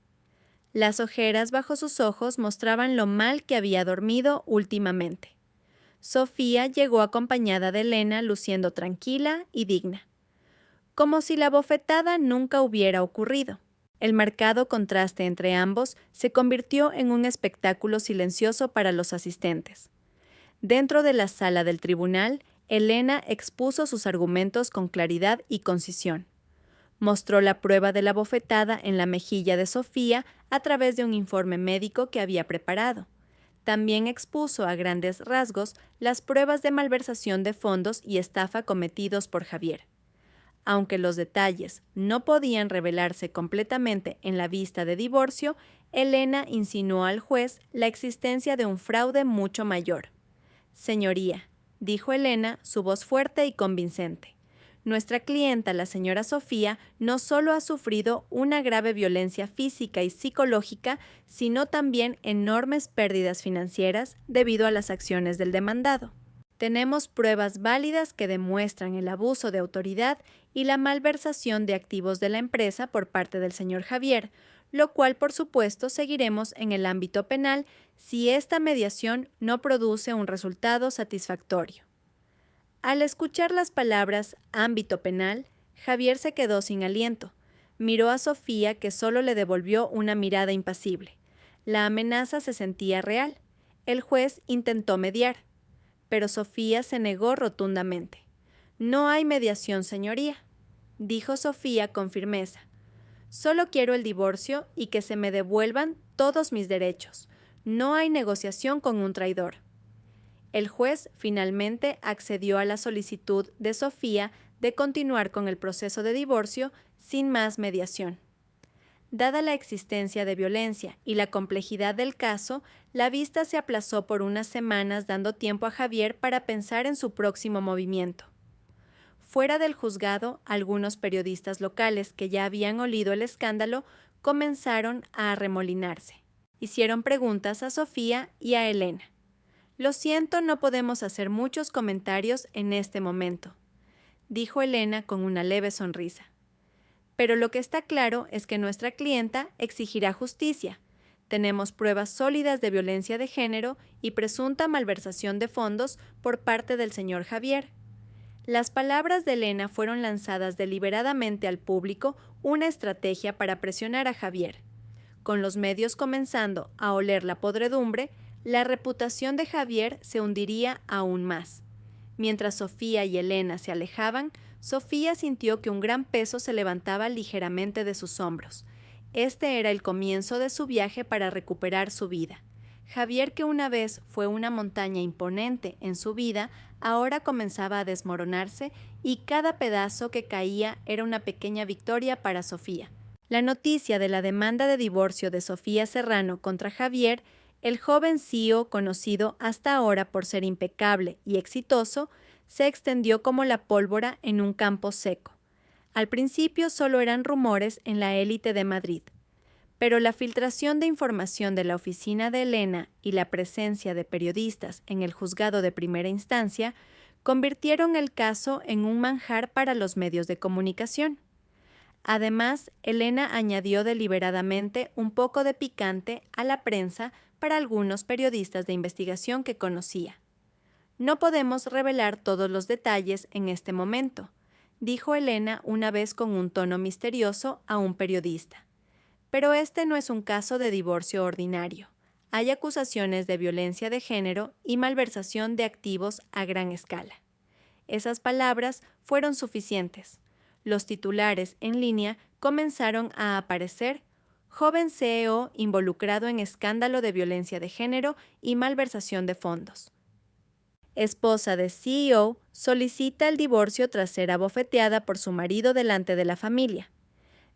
Las ojeras bajo sus ojos mostraban lo mal que había dormido últimamente. Sofía llegó acompañada de Elena, luciendo tranquila y digna. Como si la bofetada nunca hubiera ocurrido. El marcado contraste entre ambos se convirtió en un espectáculo silencioso para los asistentes. Dentro de la sala del tribunal, Elena expuso sus argumentos con claridad y concisión. Mostró la prueba de la bofetada en la mejilla de Sofía a través de un informe médico que había preparado. También expuso a grandes rasgos las pruebas de malversación de fondos y estafa cometidos por Javier. Aunque los detalles no podían revelarse completamente en la vista de divorcio, Elena insinuó al juez la existencia de un fraude mucho mayor. «Señoría», dijo Elena, su voz fuerte y convincente, Nuestra clienta, la señora Sofía, no solo ha sufrido una grave violencia física y psicológica, sino también enormes pérdidas financieras debido a las acciones del demandado. Tenemos pruebas válidas que demuestran el abuso de autoridad y la malversación de activos de la empresa por parte del señor Javier, lo cual, por supuesto, seguiremos en el ámbito penal si esta mediación no produce un resultado satisfactorio. Al escuchar las palabras ámbito penal, Javier se quedó sin aliento. Miró a Sofía, que solo le devolvió una mirada impasible. La amenaza se sentía real. El juez intentó mediar, pero Sofía se negó rotundamente. «No hay mediación, señoría», dijo Sofía con firmeza. «Solo quiero el divorcio y que se me devuelvan todos mis derechos. No hay negociación con un traidor». El juez finalmente accedió a la solicitud de Sofía de continuar con el proceso de divorcio sin más mediación. Dada la existencia de violencia y la complejidad del caso, la vista se aplazó por unas semanas, dando tiempo a Javier para pensar en su próximo movimiento. Fuera del juzgado, algunos periodistas locales que ya habían olido el escándalo comenzaron a arremolinarse. Hicieron preguntas a Sofía y a Elena. «Lo siento, no podemos hacer muchos comentarios en este momento», dijo Elena con una leve sonrisa. «Pero lo que está claro es que nuestra clienta exigirá justicia. Tenemos pruebas sólidas de violencia de género y presunta malversación de fondos por parte del señor Javier». Las palabras de Elena fueron lanzadas deliberadamente al público, una estrategia para presionar a Javier. Con los medios comenzando a oler la podredumbre, la reputación de Javier se hundiría aún más. Mientras Sofía y Elena se alejaban, Sofía sintió que un gran peso se levantaba ligeramente de sus hombros. Este era el comienzo de su viaje para recuperar su vida. Javier, que una vez fue una montaña imponente en su vida, ahora comenzaba a desmoronarse y cada pedazo que caía era una pequeña victoria para Sofía. La noticia de la demanda de divorcio de Sofía Serrano contra Javier, el joven CEO, conocido hasta ahora por ser impecable y exitoso, se extendió como la pólvora en un campo seco. Al principio solo eran rumores en la élite de Madrid, pero la filtración de información de la oficina de Elena y la presencia de periodistas en el juzgado de primera instancia convirtieron el caso en un manjar para los medios de comunicación. Además, Elena añadió deliberadamente un poco de picante a la prensa para algunos periodistas de investigación que conocía. «No podemos revelar todos los detalles en este momento», dijo Elena una vez con un tono misterioso a un periodista. «Pero este no es un caso de divorcio ordinario. Hay acusaciones de violencia de género y malversación de activos a gran escala». Esas palabras fueron suficientes. Los titulares en línea comenzaron a aparecer: «Joven CEO involucrado en escándalo de violencia de género y malversación de fondos». Esposa de CEO solicita el divorcio tras ser abofeteada por su marido delante de la familia.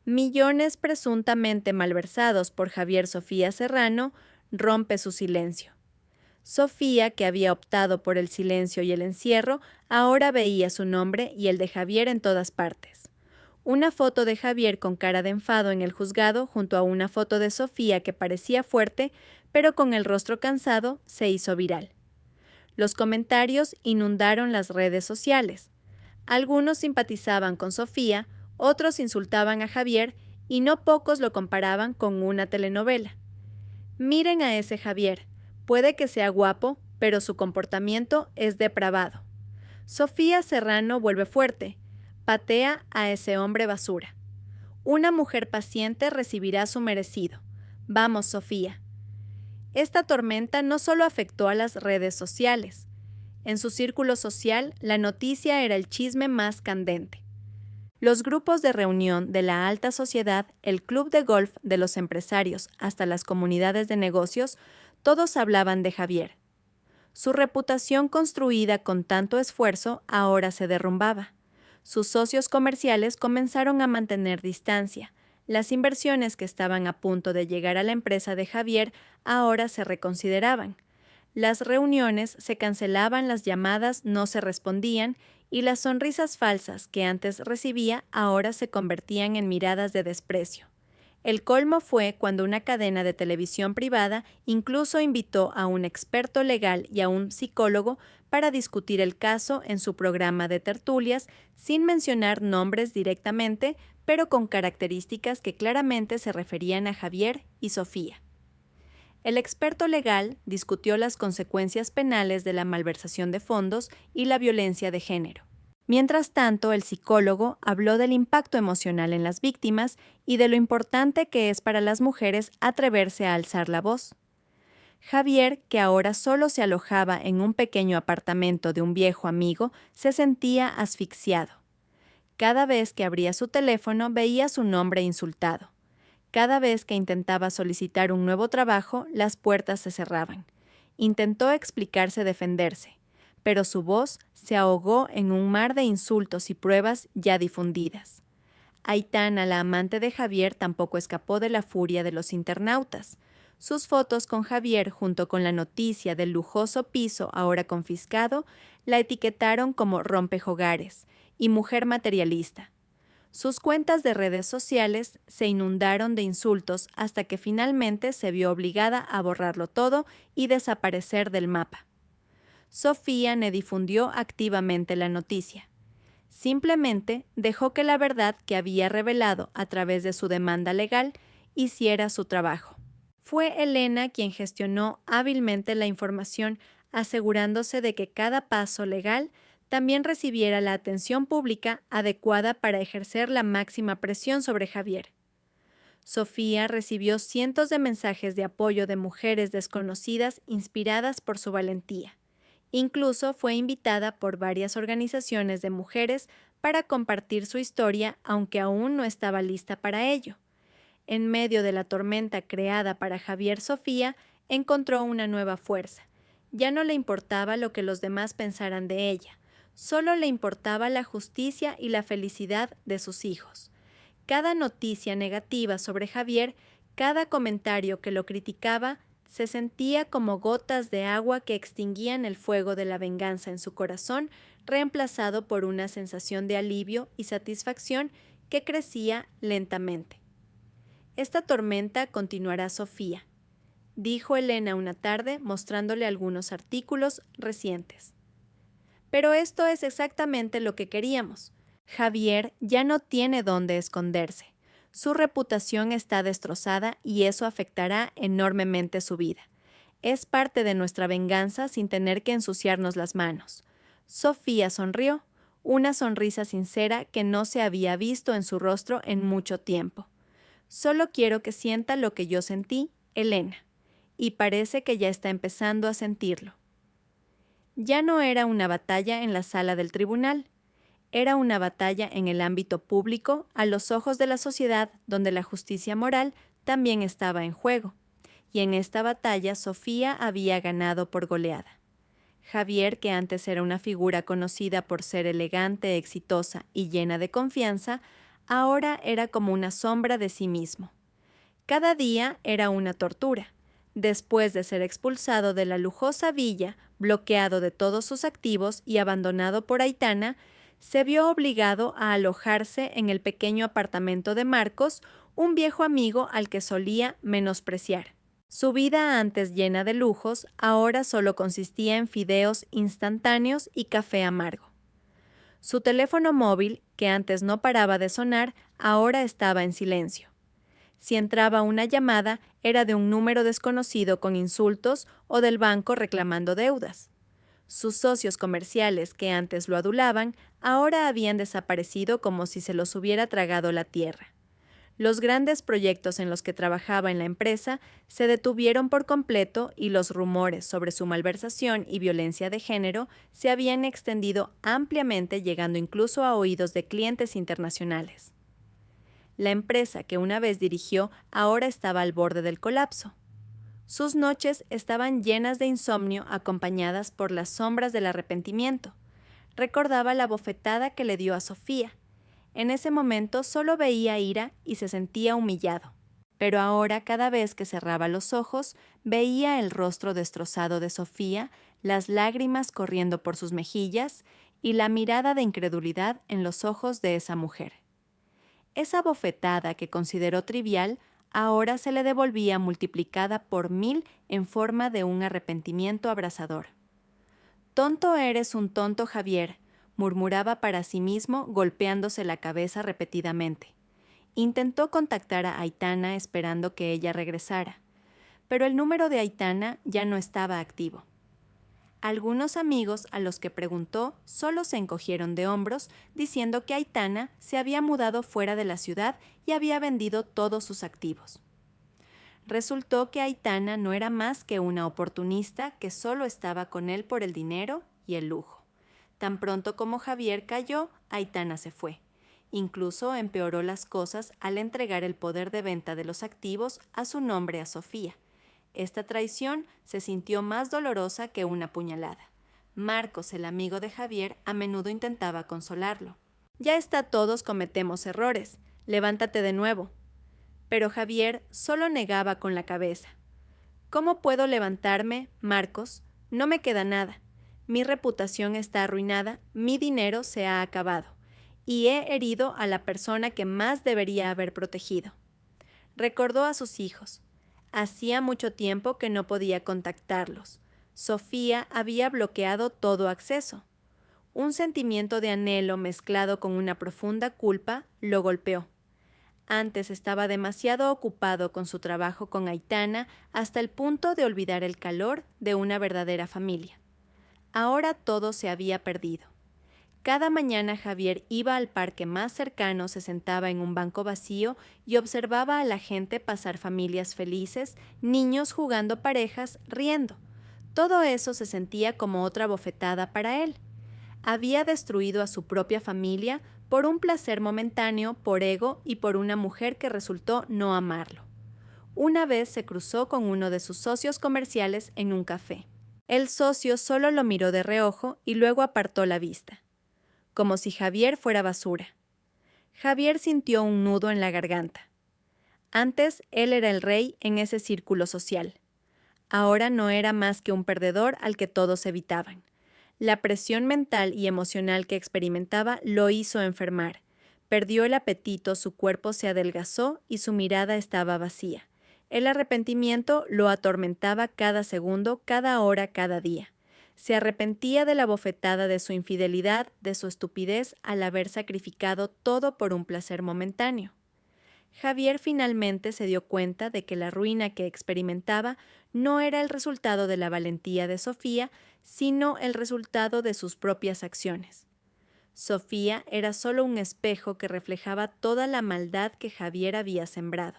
Millones presuntamente malversados por Javier Sofía Serrano rompe su silencio. Sofía, que había optado por el silencio y el encierro, ahora veía su nombre y el de Javier en todas partes. Una foto de Javier con cara de enfado en el juzgado junto a una foto de Sofía que parecía fuerte, pero con el rostro cansado, se hizo viral. Los comentarios inundaron las redes sociales. Algunos simpatizaban con Sofía, otros insultaban a Javier y no pocos lo comparaban con una telenovela. «Miren a ese Javier, puede que sea guapo, pero su comportamiento es depravado. Sofía Serrano vuelve fuerte, patea a ese hombre basura. Una mujer paciente recibirá su merecido. Vamos, Sofía». Esta tormenta no solo afectó a las redes sociales. En su círculo social, la noticia era el chisme más candente. Los grupos de reunión de la alta sociedad, el club de golf de los empresarios, hasta las comunidades de negocios, todos hablaban de Javier. Su reputación construida con tanto esfuerzo ahora se derrumbaba. Sus socios comerciales comenzaron a mantener distancia. Las inversiones que estaban a punto de llegar a la empresa de Javier ahora se reconsideraban. Las reuniones se cancelaban, las llamadas no se respondían y las sonrisas falsas que antes recibía ahora se convertían en miradas de desprecio. El colmo fue cuando una cadena de televisión privada incluso invitó a un experto legal y a un psicólogo para discutir el caso en su programa de tertulias, sin mencionar nombres directamente, pero con características que claramente se referían a Javier y Sofía. El experto legal discutió las consecuencias penales de la malversación de fondos y la violencia de género. Mientras tanto, el psicólogo habló del impacto emocional en las víctimas y de lo importante que es para las mujeres atreverse a alzar la voz. Javier, que ahora solo se alojaba en un pequeño apartamento de un viejo amigo, se sentía asfixiado. Cada vez que abría su teléfono veía su nombre insultado. Cada vez que intentaba solicitar un nuevo trabajo, las puertas se cerraban. Intentó explicarse defenderse, pero su voz se ahogó en un mar de insultos y pruebas ya difundidas. Aitana, la amante de Javier, tampoco escapó de la furia de los internautas. Sus fotos con Javier, junto con la noticia del lujoso piso ahora confiscado, la etiquetaron como rompehogares y mujer materialista. Sus cuentas de redes sociales se inundaron de insultos hasta que finalmente se vio obligada a borrarlo todo y desaparecer del mapa. Sofía ne difundió activamente la noticia. Simplemente dejó que la verdad que había revelado a través de su demanda legal hiciera su trabajo. Fue Elena quien gestionó hábilmente la información, asegurándose de que cada paso legal también recibiera la atención pública adecuada para ejercer la máxima presión sobre Javier. Sofía recibió cientos de mensajes de apoyo de mujeres desconocidas inspiradas por su valentía. Incluso fue invitada por varias organizaciones de mujeres para compartir su historia, aunque aún no estaba lista para ello. En medio de la tormenta creada para Javier, Sofía encontró una nueva fuerza. Ya no le importaba lo que los demás pensaran de ella, solo le importaba la justicia y la felicidad de sus hijos. Cada noticia negativa sobre Javier, cada comentario que lo criticaba, se sentía como gotas de agua que extinguían el fuego de la venganza en su corazón, reemplazado por una sensación de alivio y satisfacción que crecía lentamente. «Esta tormenta continuará, Sofía», dijo Elena una tarde mostrándole algunos artículos recientes. Pero esto es exactamente lo que queríamos. Javier ya no tiene dónde esconderse. Su reputación está destrozada y eso afectará enormemente su vida. Es parte de nuestra venganza sin tener que ensuciarnos las manos. Sofía sonrió, una sonrisa sincera que no se había visto en su rostro en mucho tiempo. Solo quiero que sienta lo que yo sentí, Elena. Y parece que ya está empezando a sentirlo. Ya no era una batalla en la sala del tribunal. Era una batalla en el ámbito público, a los ojos de la sociedad, donde la justicia moral también estaba en juego. Y en esta batalla Sofía había ganado por goleada. Javier, que antes era una figura conocida por ser elegante, exitosa y llena de confianza, ahora era como una sombra de sí mismo. Cada día era una tortura. Después de ser expulsado de la lujosa villa, bloqueado de todos sus activos y abandonado por Aitana, se vio obligado a alojarse en el pequeño apartamento de Marcos, un viejo amigo al que solía menospreciar. Su vida antes llena de lujos, ahora solo consistía en fideos instantáneos y café amargo. Su teléfono móvil, que antes no paraba de sonar, ahora estaba en silencio. Si entraba una llamada, era de un número desconocido con insultos o del banco reclamando deudas. Sus socios comerciales, que antes lo adulaban, ahora habían desaparecido como si se los hubiera tragado la tierra. Los grandes proyectos en los que trabajaba en la empresa se detuvieron por completo y los rumores sobre su malversación y violencia de género se habían extendido ampliamente, llegando incluso a oídos de clientes internacionales. La empresa que una vez dirigió ahora estaba al borde del colapso. Sus noches estaban llenas de insomnio acompañadas por las sombras del arrepentimiento. Recordaba la bofetada que le dio a Sofía. En ese momento solo veía ira y se sentía humillado. Pero ahora, cada vez que cerraba los ojos, veía el rostro destrozado de Sofía, las lágrimas corriendo por sus mejillas, y la mirada de incredulidad en los ojos de esa mujer. Esa bofetada que consideró trivial ahora se le devolvía multiplicada por 1000 en forma de un arrepentimiento abrasador. «Tonto eres un tonto, Javier», murmuraba para sí mismo, golpeándose la cabeza repetidamente. Intentó contactar a Aitana esperando que ella regresara, pero el número de Aitana ya no estaba activo. Algunos amigos a los que preguntó solo se encogieron de hombros, diciendo que Aitana se había mudado fuera de la ciudad y había vendido todos sus activos. Resultó que Aitana no era más que una oportunista que solo estaba con él por el dinero y el lujo. Tan pronto como Javier cayó, Aitana se fue. Incluso empeoró las cosas al entregar el poder de venta de los activos a su nombre a Sofía. Esta traición se sintió más dolorosa que una puñalada. Marcos, el amigo de Javier, a menudo intentaba consolarlo. «Ya está, todos cometemos errores. Levántate de nuevo». Pero Javier solo negaba con la cabeza. «¿Cómo puedo levantarme, Marcos? No me queda nada. Mi reputación está arruinada, mi dinero se ha acabado, y he herido a la persona que más debería haber protegido». Recordó a sus hijos. Hacía mucho tiempo que no podía contactarlos. Sofía había bloqueado todo acceso. Un sentimiento de anhelo mezclado con una profunda culpa lo golpeó. Antes estaba demasiado ocupado con su trabajo con Aitana hasta el punto de olvidar el calor de una verdadera familia. Ahora todo se había perdido. Cada mañana Javier iba al parque más cercano, se sentaba en un banco vacío y observaba a la gente pasar familias felices, niños jugando parejas, riendo. Todo eso se sentía como otra bofetada para él. Había destruido a su propia familia por un placer momentáneo, por ego y por una mujer que resultó no amarlo. Una vez se cruzó con uno de sus socios comerciales en un café. El socio solo lo miró de reojo y luego apartó la vista, como si Javier fuera basura. Javier sintió un nudo en la garganta. Antes él era el rey en ese círculo social. Ahora no era más que un perdedor al que todos evitaban. La presión mental y emocional que experimentaba lo hizo enfermar. Perdió el apetito, su cuerpo se adelgazó y su mirada estaba vacía. El arrepentimiento lo atormentaba cada segundo, cada hora, cada día. Se arrepentía de la bofetada de su infidelidad, de su estupidez al haber sacrificado todo por un placer momentáneo. Javier finalmente se dio cuenta de que la ruina que experimentaba no era el resultado de la valentía de Sofía, sino el resultado de sus propias acciones. Sofía era solo un espejo que reflejaba toda la maldad que Javier había sembrado.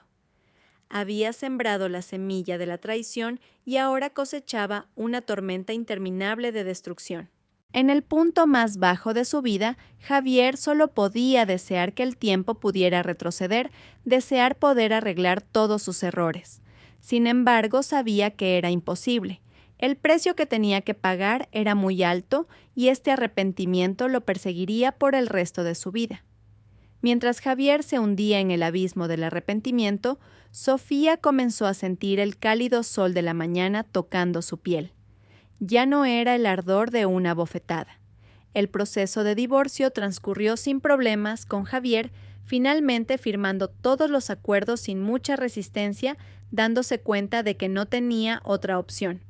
Había sembrado la semilla de la traición y ahora cosechaba una tormenta interminable de destrucción. En el punto más bajo de su vida, Javier solo podía desear que el tiempo pudiera retroceder, desear poder arreglar todos sus errores. Sin embargo, sabía que era imposible. El precio que tenía que pagar era muy alto y este arrepentimiento lo perseguiría por el resto de su vida. Mientras Javier se hundía en el abismo del arrepentimiento, Sofía comenzó a sentir el cálido sol de la mañana tocando su piel. Ya no era el ardor de una bofetada. El proceso de divorcio transcurrió sin problemas, con Javier finalmente firmando todos los acuerdos sin mucha resistencia, dándose cuenta de que no tenía otra opción.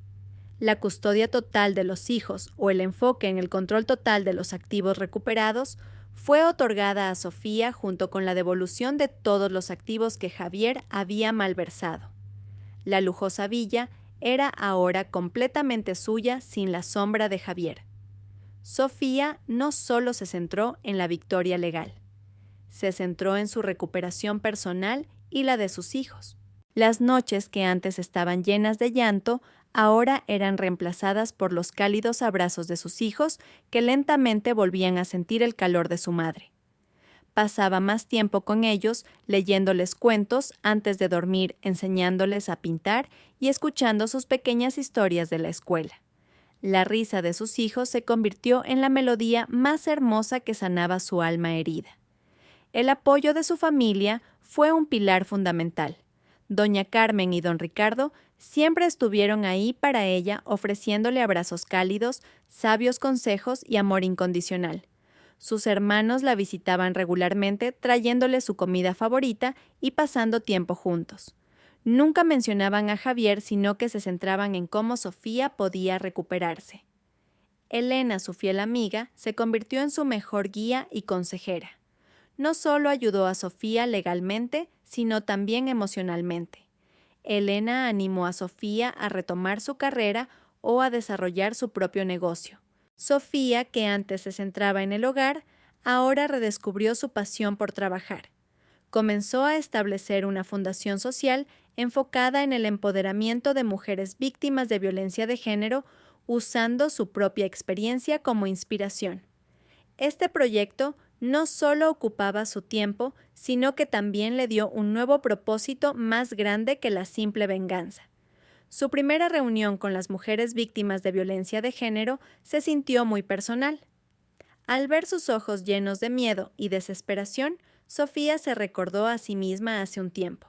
La custodia total de los hijos o el enfoque en el control total de los activos recuperados fue otorgada a Sofía junto con la devolución de todos los activos que Javier había malversado. La lujosa villa era ahora completamente suya sin la sombra de Javier. Sofía no solo se centró en la victoria legal, se centró en su recuperación personal y la de sus hijos. Las noches que antes estaban llenas de llanto, ahora eran reemplazadas por los cálidos abrazos de sus hijos que lentamente volvían a sentir el calor de su madre. Pasaba más tiempo con ellos, leyéndoles cuentos antes de dormir, enseñándoles a pintar y escuchando sus pequeñas historias de la escuela. La risa de sus hijos se convirtió en la melodía más hermosa que sanaba su alma herida. El apoyo de su familia fue un pilar fundamental. Doña Carmen y don Ricardo Siempre estuvieron ahí para ella, ofreciéndole abrazos cálidos, sabios consejos y amor incondicional. Sus hermanos la visitaban regularmente, trayéndole su comida favorita y pasando tiempo juntos. Nunca mencionaban a Javier, sino que se centraban en cómo Sofía podía recuperarse. Elena, su fiel amiga, se convirtió en su mejor guía y consejera. No solo ayudó a Sofía legalmente, sino también emocionalmente. Elena animó a Sofía a retomar su carrera o a desarrollar su propio negocio. Sofía, que antes se centraba en el hogar, ahora redescubrió su pasión por trabajar. Comenzó a establecer una fundación social enfocada en el empoderamiento de mujeres víctimas de violencia de género, usando su propia experiencia como inspiración. Este proyecto no solo ocupaba su tiempo, sino que también le dio un nuevo propósito más grande que la simple venganza. Su primera reunión con las mujeres víctimas de violencia de género se sintió muy personal. Al ver sus ojos llenos de miedo y desesperación, Sofía se recordó a sí misma hace un tiempo.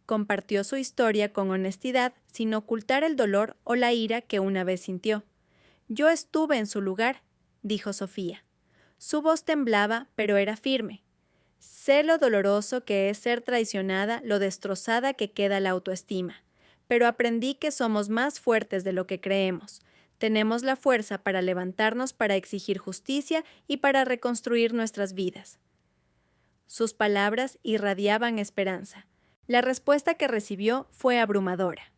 Compartió su historia con honestidad, sin ocultar el dolor o la ira que una vez sintió. «Yo estuve en su lugar», dijo Sofía. Su voz temblaba, pero era firme. «Sé lo doloroso que es ser traicionada, lo destrozada que queda la autoestima. Pero aprendí que somos más fuertes de lo que creemos. Tenemos la fuerza para levantarnos, para exigir justicia y para reconstruir nuestras vidas». Sus palabras irradiaban esperanza. La respuesta que recibió fue abrumadora.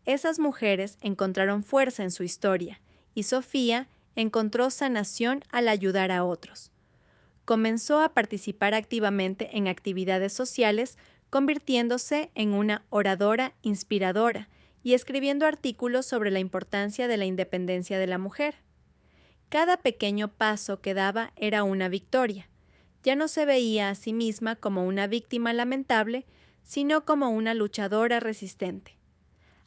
Esas mujeres encontraron fuerza en su historia, y Sofía encontró sanación al ayudar a otros. Comenzó a participar activamente en actividades sociales, convirtiéndose en una oradora inspiradora y escribiendo artículos sobre la importancia de la independencia de la mujer. Cada pequeño paso que daba era una victoria. Ya no se veía a sí misma como una víctima lamentable, sino como una luchadora resistente.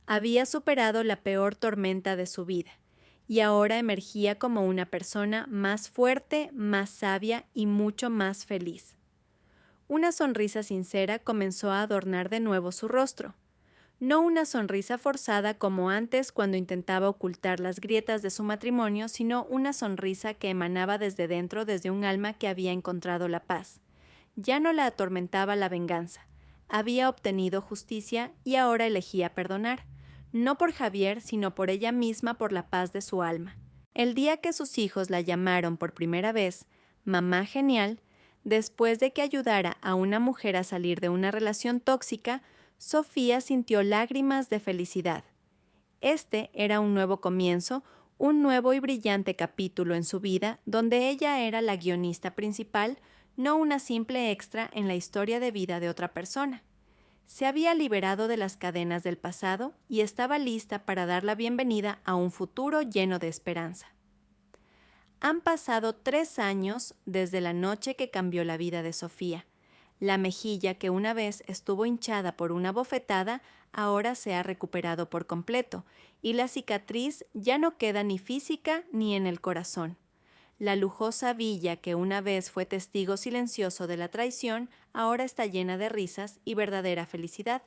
Había superado la peor tormenta de su vida, y ahora emergía como una persona más fuerte, más sabia y mucho más feliz. Una sonrisa sincera comenzó a adornar de nuevo su rostro. No una sonrisa forzada como antes cuando intentaba ocultar las grietas de su matrimonio, sino una sonrisa que emanaba desde dentro, desde un alma que había encontrado la paz. Ya no la atormentaba la venganza. Había obtenido justicia y ahora elegía perdonar. No por Javier, sino por ella misma, por la paz de su alma. El día que sus hijos la llamaron por primera vez «Mamá Genial», después de que ayudara a una mujer a salir de una relación tóxica, Sofía sintió lágrimas de felicidad. Este era un nuevo comienzo, un nuevo y brillante capítulo en su vida, donde ella era la guionista principal, no una simple extra en la historia de vida de otra persona. Se había liberado de las cadenas del pasado y estaba lista para dar la bienvenida a un futuro lleno de esperanza. Han pasado 3 años desde la noche que cambió la vida de Sofía. La mejilla que una vez estuvo hinchada por una bofetada ahora se ha recuperado por completo, y la cicatriz ya no queda ni física ni en el corazón. La lujosa villa que una vez fue testigo silencioso de la traición ahora está llena de risas y verdadera felicidad.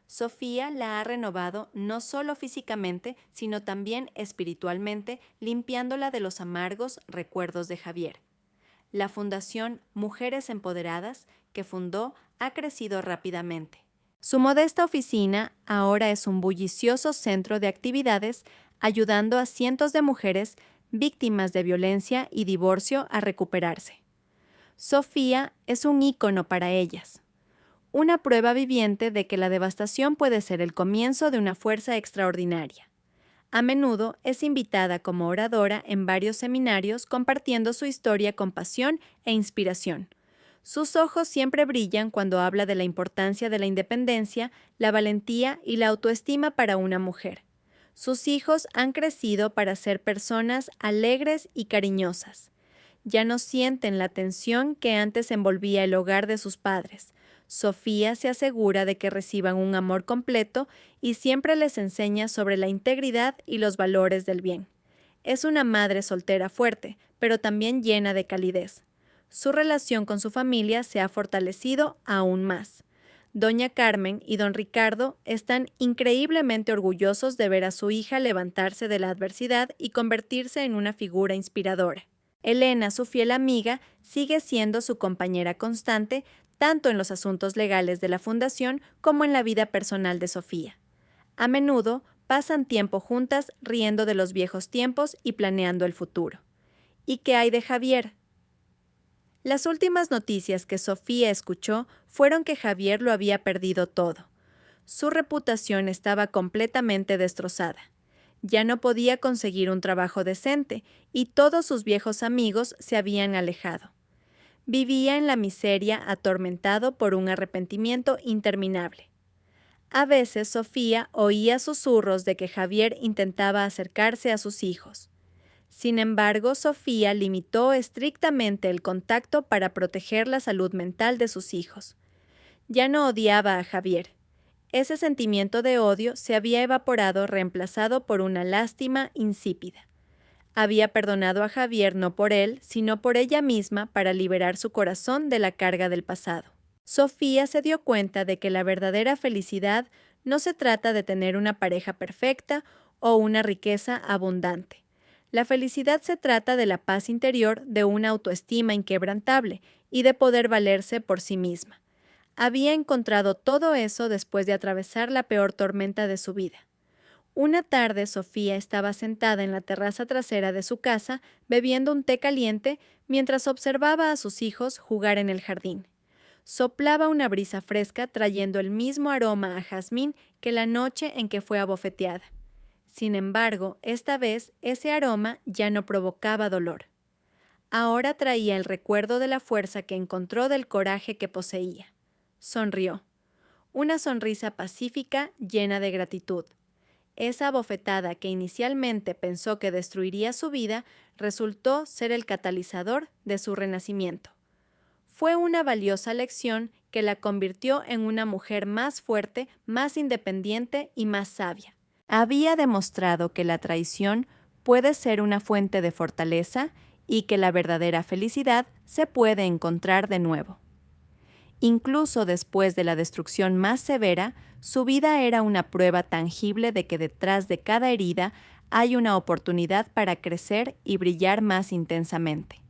Sofía la ha renovado no solo físicamente, sino también espiritualmente, limpiándola de los amargos recuerdos de Javier. La Fundación Mujeres Empoderadas, que fundó, ha crecido rápidamente. Su modesta oficina ahora es un bullicioso centro de actividades, ayudando a cientos de mujeres víctimas de violencia y divorcio a recuperarse. Sofía es un ícono para ellas, una prueba viviente de que la devastación puede ser el comienzo de una fuerza extraordinaria. A menudo es invitada como oradora en varios seminarios, compartiendo su historia con pasión e inspiración. Sus ojos siempre brillan cuando habla de la importancia de la independencia, la valentía y la autoestima para una mujer. Sus hijos han crecido para ser personas alegres y cariñosas. Ya no sienten la tensión que antes envolvía el hogar de sus padres. Sofía se asegura de que reciban un amor completo y siempre les enseña sobre la integridad y los valores del bien. Es una madre soltera fuerte, pero también llena de calidez. Su relación con su familia se ha fortalecido aún más. Doña Carmen y don Ricardo están increíblemente orgullosos de ver a su hija levantarse de la adversidad y convertirse en una figura inspiradora. Elena, su fiel amiga, sigue siendo su compañera constante, tanto en los asuntos legales de la fundación como en la vida personal de Sofía. A menudo pasan tiempo juntas riendo de los viejos tiempos y planeando el futuro. ¿Y qué hay de Javier? Las últimas noticias que Sofía escuchó fueron que Javier lo había perdido todo. Su reputación estaba completamente destrozada. Ya no podía conseguir un trabajo decente y todos sus viejos amigos se habían alejado. Vivía en la miseria atormentado por un arrepentimiento interminable. A veces Sofía oía susurros de que Javier intentaba acercarse a sus hijos. Sin embargo, Sofía limitó estrictamente el contacto para proteger la salud mental de sus hijos. Ya no odiaba a Javier. Ese sentimiento de odio se había evaporado reemplazado por una lástima insípida. Había perdonado a Javier no por él, sino por ella misma para liberar su corazón de la carga del pasado. Sofía se dio cuenta de que la verdadera felicidad no se trata de tener una pareja perfecta o una riqueza abundante. La felicidad se trata de la paz interior, de una autoestima inquebrantable y de poder valerse por sí misma. Había encontrado todo eso después de atravesar la peor tormenta de su vida. Una tarde Sofía estaba sentada en la terraza trasera de su casa bebiendo un té caliente mientras observaba a sus hijos jugar en el jardín. Soplaba una brisa fresca trayendo el mismo aroma a jazmín que la noche en que fue abofeteada. Sin embargo, esta vez ese aroma ya no provocaba dolor. Ahora traía el recuerdo de la fuerza que encontró del coraje que poseía. Sonrió. Una sonrisa pacífica llena de gratitud. Esa bofetada que inicialmente pensó que destruiría su vida resultó ser el catalizador de su renacimiento. Fue una valiosa lección que la convirtió en una mujer más fuerte, más independiente y más sabia. Había demostrado que la traición puede ser una fuente de fortaleza y que la verdadera felicidad se puede encontrar de nuevo. Incluso después de la destrucción más severa, su vida era una prueba tangible de que detrás de cada herida hay una oportunidad para crecer y brillar más intensamente.